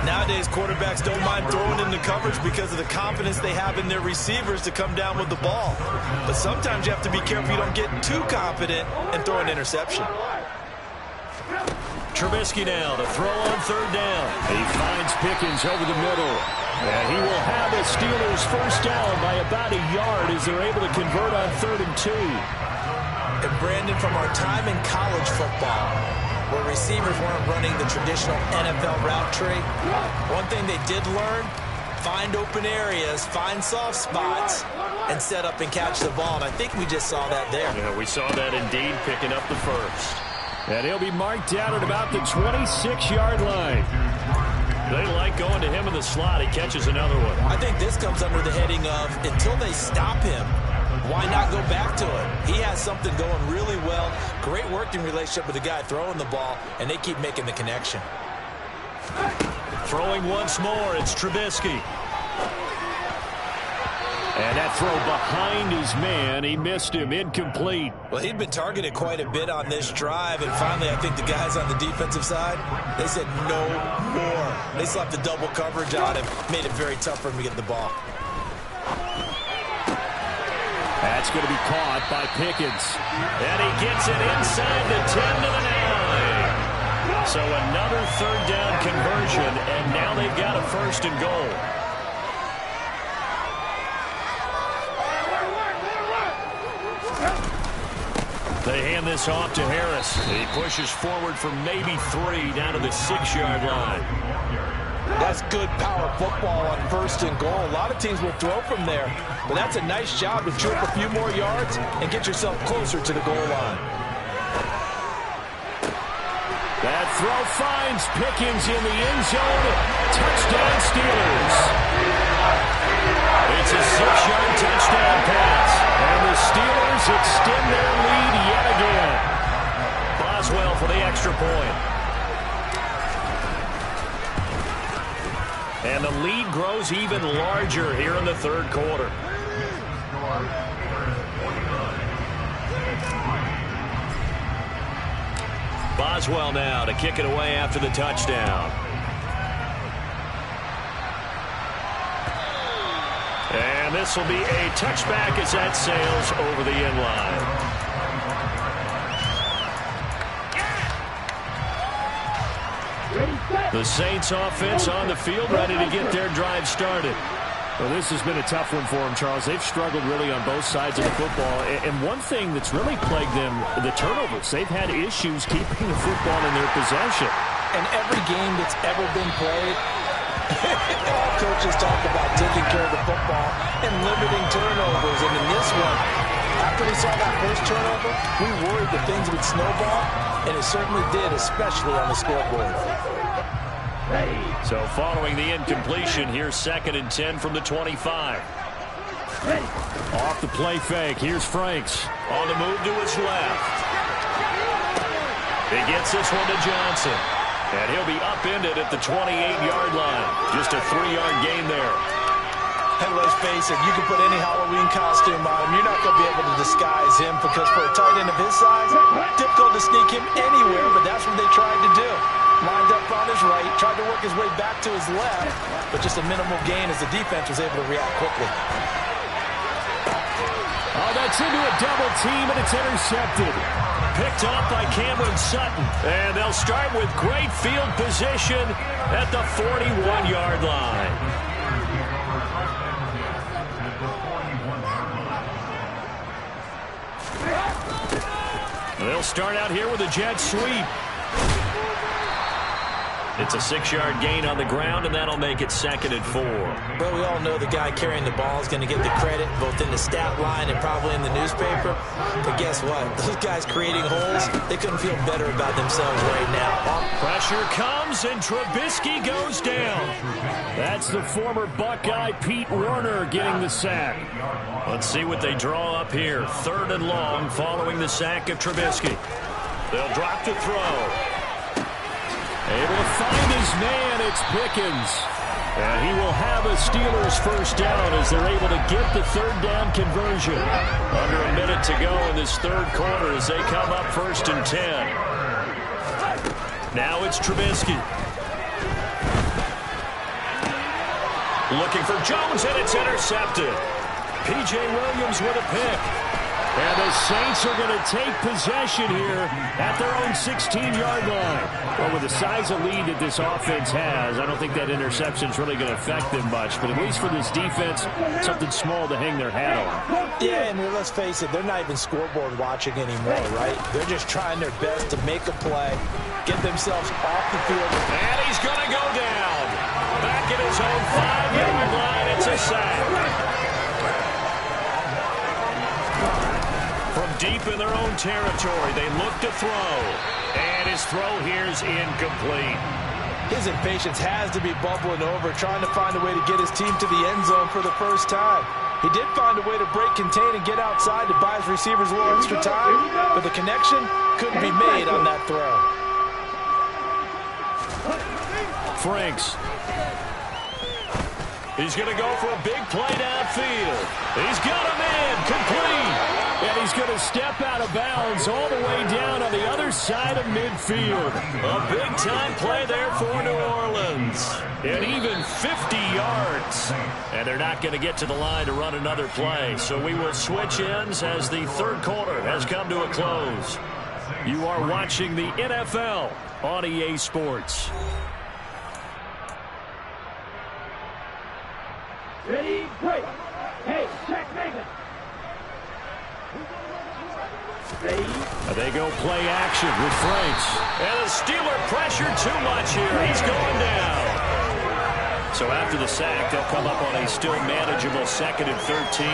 Nowadays, quarterbacks don't mind throwing into coverage because of the confidence they have in their receivers to come down with the ball. But sometimes you have to be careful you don't get too confident and throw an interception. Trubisky now to throw on 3rd down. He finds Pickens over the middle. And he will have the Steelers first down by about a yard as they're able to convert on 3rd and 2. And Brandon, from our time in college football, where receivers weren't running the traditional NFL route tree. One thing they did learn, find open areas, find soft spots, and set up and catch the ball. And I think we just saw that there. Yeah, we saw that indeed, picking up the first. And he'll be marked down at about the 26-yard line. They like going to him in the slot. He catches another one. I think this comes under the heading of, until they stop him, why not go back to it? He has something going really well. Great working relationship with the guy throwing the ball, and they keep making the connection. Throwing once more, it's Trubisky. And that throw behind his man, he missed him, incomplete. Well, he'd been targeted quite a bit on this drive, and finally I think the guys on the defensive side, they said no more. They slapped the double coverage on him, made it very tough for him to get the ball. That's going to be caught by Pickens. And he gets it inside the 10 to the 9. So another third down conversion, and now they've got a first and goal. They hand this off to Harris. He pushes forward for maybe 3 down to the 6-yard line. That's good power football on first and goal. A lot of teams will throw from there, but that's a nice job to chip a few more yards and get yourself closer to the goal line. That throw finds Pickens in the end zone. Touchdown Steelers. It's a 6-yard touchdown pass. And the Steelers extend their lead yet again. Boswell for the extra point. And the lead grows even larger here in the third quarter. Boswell now to kick it away after the touchdown. And this will be a touchback as that sails over the end line. The Saints offense on the field, ready to get their drive started. Well, this has been a tough one for them, Charles. They've struggled really on both sides of the football. And one thing that's really plagued them, the turnovers. They've had issues keeping the football in their possession. And every game that's ever been played, all coaches talk about taking care of the football and limiting turnovers. And in this one, after we saw that first turnover, we worried that things would snowball, and it certainly did, especially on the scoreboard. So following the incompletion, here's 2nd and 10 from the 25. Off the play fake, here's Franks. On the move to his left. He gets this one to Johnson. And he'll be upended at the 28-yard line. Just a 3-yard gain there. And let's face it, you can put any Halloween costume on him. You're not going to be able to disguise him, because for a tight end of his size, difficult to sneak him anywhere, but that's what they tried to do. Lined up on his right, tried to work his way back to his left, but just a minimal gain as the defense was able to react quickly. Oh, that's into a double team, and it's intercepted. Picked up by Cameron Sutton. And they'll start with great field position at the 41-yard line. They'll start out here with a jet sweep. It's a 6-yard gain on the ground, and that'll make it 2nd and 4. Well, we all know the guy carrying the ball is going to get the credit, both in the stat line and probably in the newspaper. But guess what? Those guys creating holes, they couldn't feel better about themselves right now. Pressure comes, and Trubisky goes down. That's the former Buckeye Pete Werner getting the sack. Let's see what they draw up here. 3rd and long following the sack of Trubisky. They'll drop to throw. Able to find his man, it's Pickens. And he will have a Steelers first down as they're able to get the 3rd down conversion. Under a minute to go in this 3rd quarter as they come up 1st and 10. Now it's Trubisky. Looking for Jones, and it's intercepted. P.J. Williams with a pick. And the Saints are going to take possession here at their own 16-yard line. Well, with the size of lead that this offense has, I don't think that interception is really going to affect them much. But at least for this defense, something small to hang their hat on. Yeah, and let's face it, they're not even scoreboard watching anymore, right? They're just trying their best to make a play, get themselves off the field. And he's going to go down. Back at his own 5-yard line, it's a sack. From deep in their own territory, they look to throw. And his throw here is incomplete. His impatience has to be bubbling over, trying to find a way to get his team to the end zone for the first time. He did find a way to break contain and get outside to buy his receivers a little extra time, but the connection couldn't be made on that throw. Franks. He's going to go for a big play downfield. He's got him in, complete. And he's going to step out of bounds all the way down on the other side of midfield. A big-time play there for New Orleans. And even 50 yards. And they're not going to get to the line to run another play. So we will switch ends as the third quarter has come to a close. You are watching the NFL on EA Sports. Ready, break. Hey, check, make it. They go play action with Franks. And the Steeler pressure too much here. He's going down. So after the sack, they'll come up on a still manageable 2nd and 13.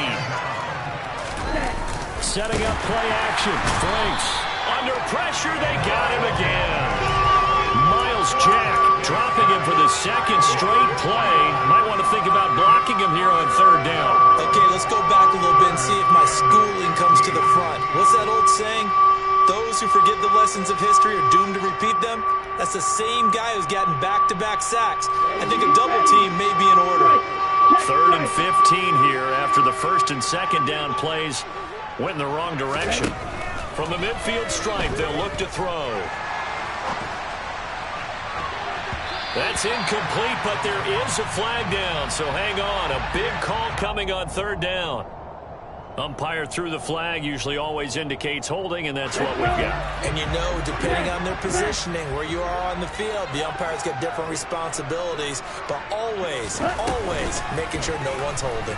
Setting up play action. Franks. Under pressure, they got him again. Myles Jack dropping him for the second straight play. Might want to think about blocking him here on 3rd down. Okay, let's go back a little bit and see if my schooling comes to the front. What's that old saying? Those who forget the lessons of history are doomed to repeat them. That's the same guy who's gotten back-to-back sacks. I think a double team may be in order. 3rd and 15 here after the 1st and 2nd down plays went in the wrong direction. From the midfield stripe, they'll look to throw. That's incomplete, but there is a flag down, so hang on. A big call coming on 3rd down. Umpire threw the flag, usually always indicates holding, and that's what we've got. And you know, depending on their positioning, where you are on the field, the umpires get different responsibilities, but always, always making sure no one's holding.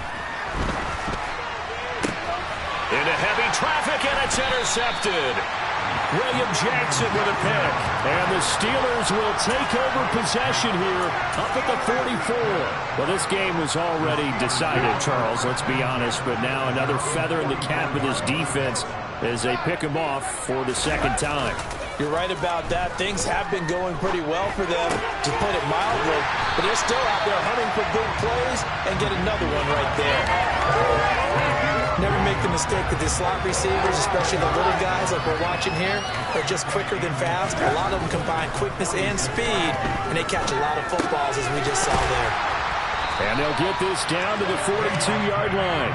Into heavy traffic, and it's intercepted. William Jackson with a pick. And the Steelers will take over possession here up at the 44. Well, this game was already decided, Charles, let's be honest. But now another feather in the cap of this defense as they pick him off for the 2nd time. You're right about that. Things have been going pretty well for them, to put it mildly. But they're still out there hunting for big plays and get another one right there. Never make the mistake that the slot receivers, especially the little guys like we're watching here, are just quicker than fast. A lot of them combine quickness and speed, and they catch a lot of footballs, as we just saw there. And they'll get this down to the 42-yard line.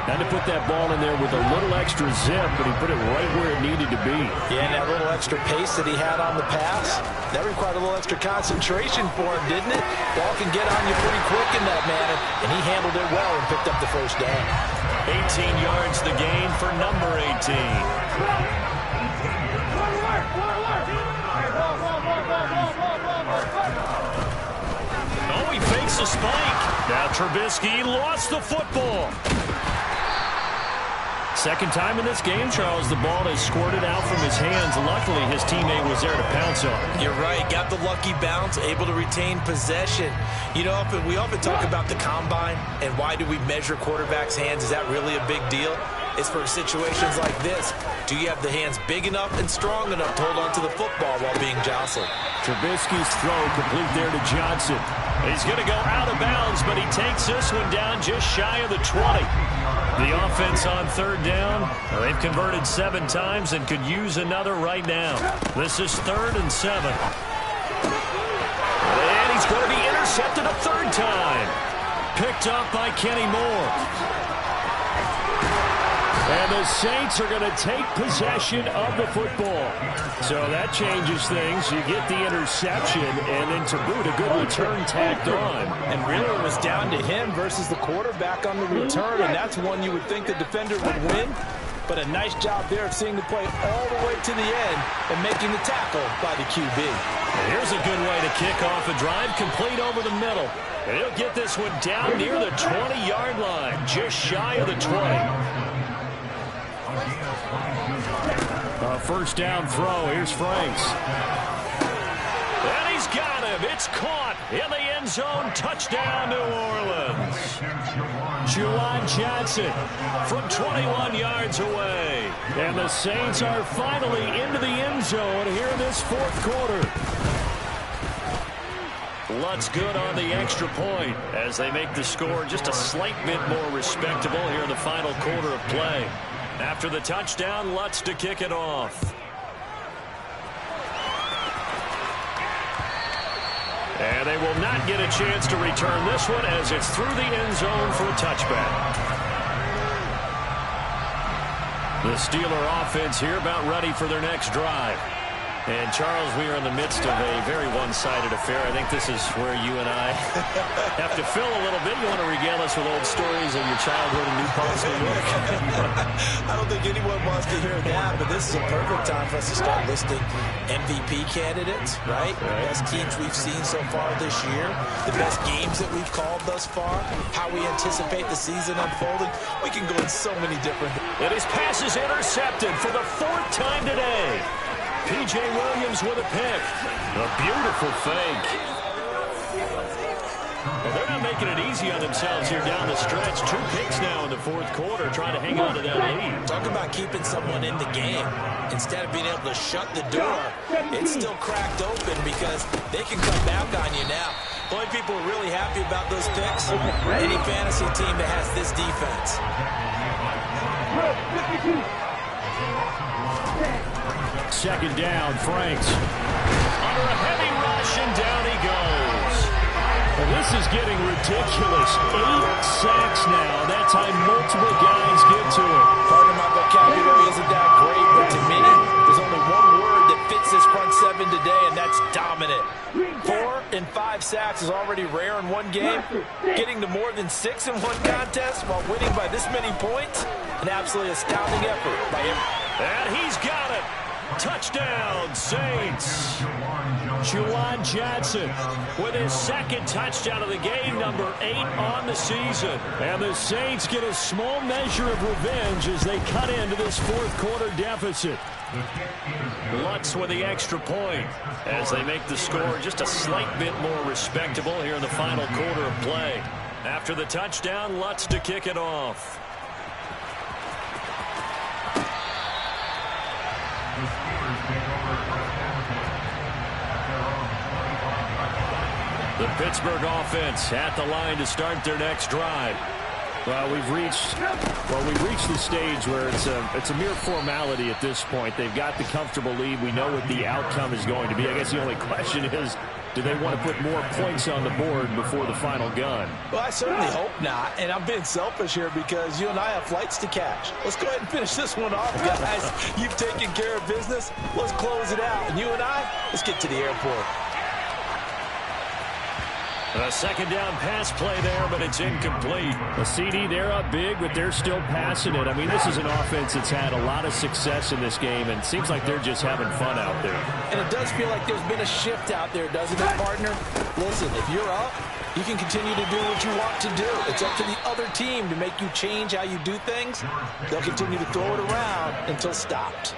Had to put that ball in there with a little extra zip, but he put it right where it needed to be. Yeah, and that little extra pace that he had on the pass, that required a little extra concentration for him, didn't it? Ball can get on you pretty quick in that manner, and he handled it well and picked up the 1st down. 18 yards the gain for number 18. Oh, he fakes a spike. Now Trubisky lost the football. 2nd time in this game, Charles, the ball has squirted out from his hands. Luckily, his teammate was there to pounce on it. You're right. Got the lucky bounce, able to retain possession. You know, we often talk about the combine and why do we measure quarterbacks' hands. Is that really a big deal? It's for situations like this. Do you have the hands big enough and strong enough to hold on to the football while being jostled? Trubisky's throw complete there to Johnson. He's going to go out of bounds, but he takes this one down just shy of the 20. The offense on 3rd down, they've converted 7 times and could use another right now. This is 3rd and 7. And he's going to be intercepted a 3rd time. Picked up by Kenny Moore. And the Saints are going to take possession of the football. So that changes things. You get the interception, and then to boot, a good return tacked on. And really it was down to him versus the quarterback on the return, and that's one you would think the defender would win. But a nice job there of seeing the play all the way to the end and making the tackle by the QB. And here's a good way to kick off a drive, complete over the middle. And he'll get this one down near the 20-yard line, just shy of the 20. First down throw. Here's Franks. And he's got him. It's caught in the end zone. Touchdown, New Orleans. Juwan Johnson from 21 yards away. And the Saints are finally into the end zone here in this fourth quarter. Lutz good on the extra point as they make the score just a slight bit more respectable here in the final quarter of play. After the touchdown, Lutz to kick it off. And they will not get a chance to return this one as it's through the end zone for a touchback. The Steeler offense here about ready for their next drive. And, Charles, we are in the midst of a very one-sided affair. I think this is where you and I have to fill a little bit. You want to regale us with old stories of your childhood in New Paltz, New York? I don't think anyone wants to hear that, but this is a perfect time for us to start listing MVP candidates, right? Best teams we've seen so far this year, the best games that we've called thus far, how we anticipate the season unfolding. We can go in so many different... And his pass is intercepted for the fourth time today. P.J. Williams with a pick. A beautiful fake. Well, they're not making it easy on themselves here down the stretch. 2 picks now in the fourth quarter trying to hang on to that lead. Talk about keeping someone in the game. Instead of being able to shut the door, it's still cracked open because they can come back on you now. The only people who are really happy about those picks, any fantasy team that has this defense. Second down, Franks. Under a heavy rush, and down he goes. And this is getting ridiculous. 8 sacks now. That time multiple guys get to it. Part of my vocabulary isn't that great, but to me, there's only one word that fits this front seven today, and that's dominant. 4 and 5 sacks is already rare in one game. Getting to more than 6 in one contest while winning by this many points, an absolutely astounding effort by him. And he's got it. Touchdown, Saints. Juwan Johnson with his second touchdown of the game, number 8 on the season. And the Saints get a small measure of revenge as they cut into this fourth quarter deficit. Lutz with the extra point as they make the score just a slight bit more respectable here in the final quarter of play. After the touchdown, Lutz to kick it off. The Pittsburgh offense at the line to start their next drive. Well, we've reached the stage where it's a mere formality at this point. They've got the comfortable lead. We know what the outcome is going to be. I guess the only question is, do they want to put more points on the board before the final gun? Well, I certainly hope not. And I'm being selfish here because you and I have flights to catch. Let's go ahead and finish this one off, guys. You've taken care of business. Let's close it out. And you and I, let's get to the airport. A second down pass play there, but it's incomplete. The CD, they're up big, but they're still passing it. I mean, this is an offense that's had a lot of success in this game, and it seems like they're just having fun out there. And it does feel like there's been a shift out there, doesn't it, partner? Listen, if you're up, you can continue to do what you want to do. It's up to the other team to make you change how you do things. They'll continue to throw it around until stopped.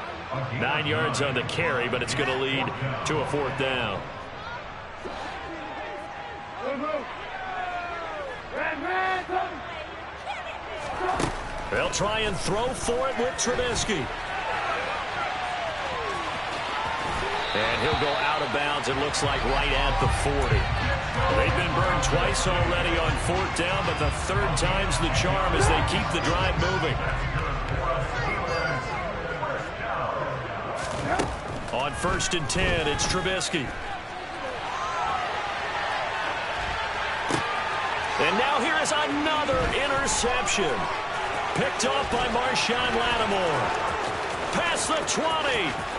9 yards on the carry, but it's going to lead to a fourth down. They'll try and throw for it with Trubisky. And he'll go out of bounds, it looks like right at the 40. They've been burned twice already on fourth down, but the third time's the charm as they keep the drive moving. On 1st and 10, it's Trubisky. And now here is another interception. Picked off by Marshawn Lattimore. Past the 20.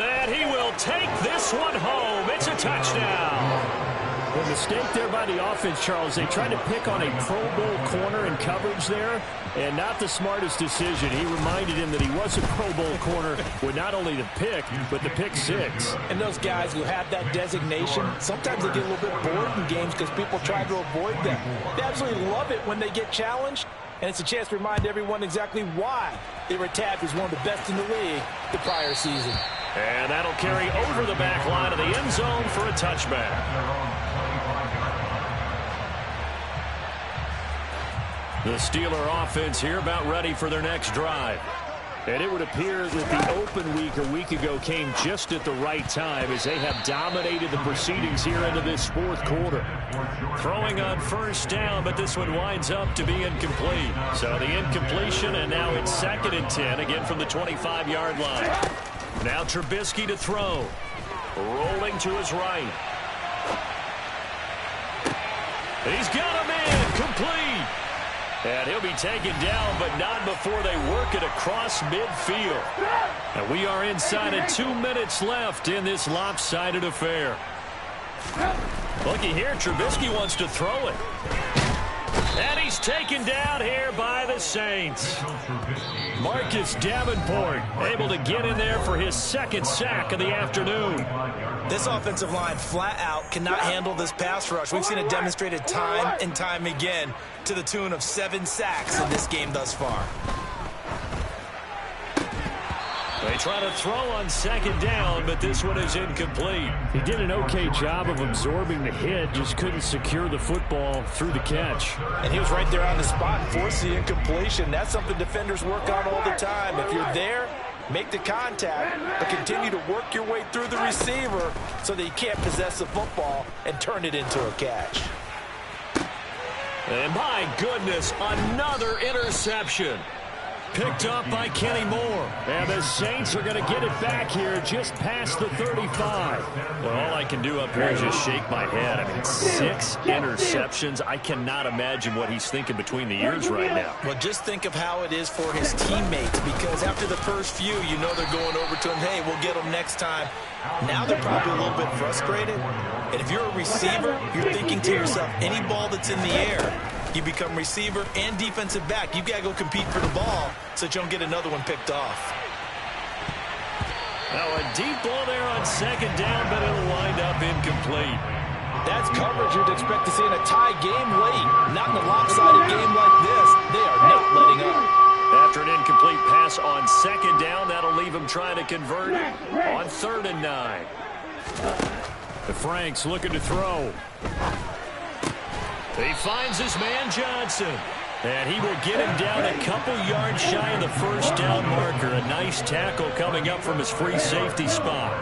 And he will take this one home. It's a touchdown. A mistake there by the offense, Charles. They tried to pick on a Pro Bowl corner in coverage there, and not the smartest decision. He reminded him that he was a Pro Bowl corner with not only the pick, but the pick six. And those guys who have that designation, sometimes they get a little bit bored in games because people try to avoid them. They absolutely love it when they get challenged, and it's a chance to remind everyone exactly why they were tabbed as one of the best in the league the prior season. And that'll carry over the back line of the end zone for a touchback. The Steeler offense here about ready for their next drive. And it would appear that the open week a week ago came just at the right time as they have dominated the proceedings here into this fourth quarter. Throwing on first down, but this one winds up to be incomplete. So the incompletion, and now it's 2nd and 10, again from the 25-yard line. Now Trubisky to throw. Rolling to his right. He's got him in. Complete. And he'll be taken down, but not before they work it across midfield. And we are inside of 2 minutes left in this lopsided affair. Looky here, Trubisky wants to throw it. And he's taken down here by the Saints. Marcus Davenport able to get in there for his 2nd sack of the afternoon. This offensive line flat out cannot handle this pass rush. We've seen it demonstrated time and time again to the tune of 7 sacks in this game thus far. They try to throw on 2nd down, but this one is incomplete. He did an okay job of absorbing the hit, just couldn't secure the football through the catch. And he was right there on the spot and forced the incompletion. That's something defenders work on all the time. If you're there, make the contact, but continue to work your way through the receiver so that you can't possess the football and turn it into a catch. And my goodness, another interception. Picked up by Kenny Moore. And the Saints are going to get it back here just past the 35. Well, all I can do up here is just shake my head. I mean, 6 interceptions. I cannot imagine what he's thinking between the ears right now. Well, just think of how it is for his teammates, because after the first few, you know they're going over to him, hey, we'll get them next time. Now they're probably a little bit frustrated. And if you're a receiver, you're thinking to yourself, any ball that's in the air, you become receiver and defensive back. You've got to go compete for the ball so that you don't get another one picked off. Now a deep ball there on 2nd down, but it'll wind up incomplete. That's coverage you'd expect to see in a tie game late. Not in a lopsided game like this. They are not letting up. After an incomplete pass on 2nd down, that'll leave him trying to convert on 3rd and 9. The Franks looking to throw. He finds his man Johnson. And he will get him down a couple yards shy of the first down marker. A nice tackle coming up from his free safety spot.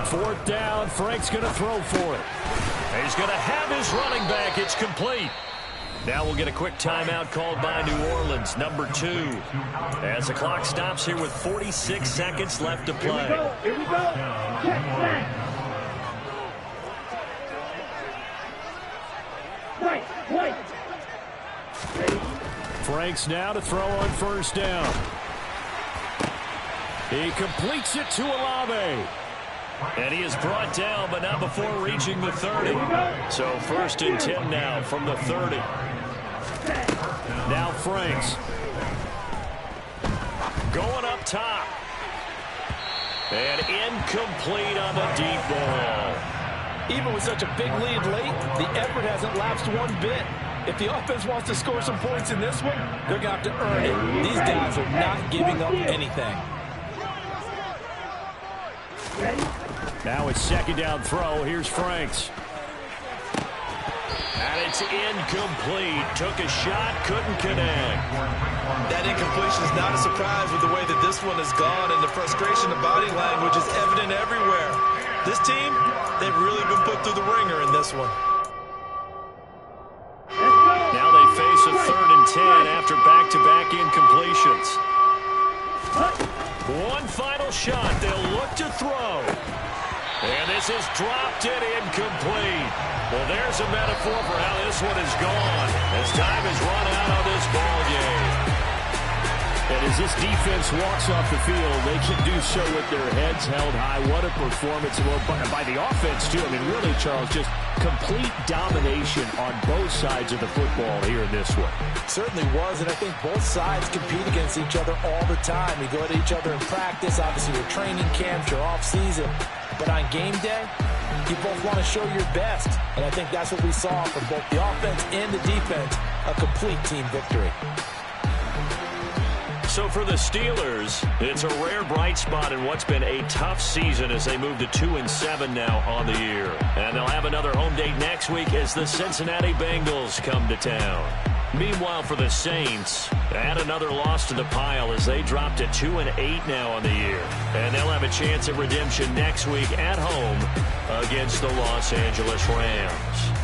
4th down, Frank's going to throw for it. He's going to have his running back. It's complete. Now we'll get a quick timeout called by New Orleans, number 2. As the clock stops here with 46 seconds left to play. Here we go. Check back. Wait. Franks now to throw on 1st down. He completes it to Olave. And he is brought down, but not before reaching the 30. So 1st and 10 now from the 30. Now Franks. Going up top. And incomplete on the deep ball. Even with such a big lead late, the effort hasn't lapsed one bit. If the offense wants to score some points in this one, they're going to have to earn it. These guys are not giving up anything. Now it's 2nd down throw. Here's Franks. And it's incomplete. Took a shot, couldn't connect. That incompletion is not a surprise with the way that this one has gone, and the frustration of body language is evident everywhere. This team, they've really been put through the ringer in this one. Now they face a 3rd and 10 after back-to-back incompletions. One final shot. They'll look to throw. And this is dropped and incomplete. Well, there's a metaphor for how this one is gone as time has run out on this ball game. And as this defense walks off the field, they can do so with their heads held high. What a performance by the offense, too. I mean, really, Charles, just complete domination on both sides of the football here in this one. Certainly was, and I think both sides compete against each other all the time. You go at each other in practice, obviously your training camps, your off-season. But on game day, you both want to show your best. And I think that's what we saw from both the offense and the defense, a complete team victory. So for the Steelers, it's a rare bright spot in what's been a tough season as they move to 2-7 now on the year. And they'll have another home date next week as the Cincinnati Bengals come to town. Meanwhile, for the Saints, add another loss to the pile as they drop to 2-8 now on the year. And they'll have a chance at redemption next week at home against the Los Angeles Rams.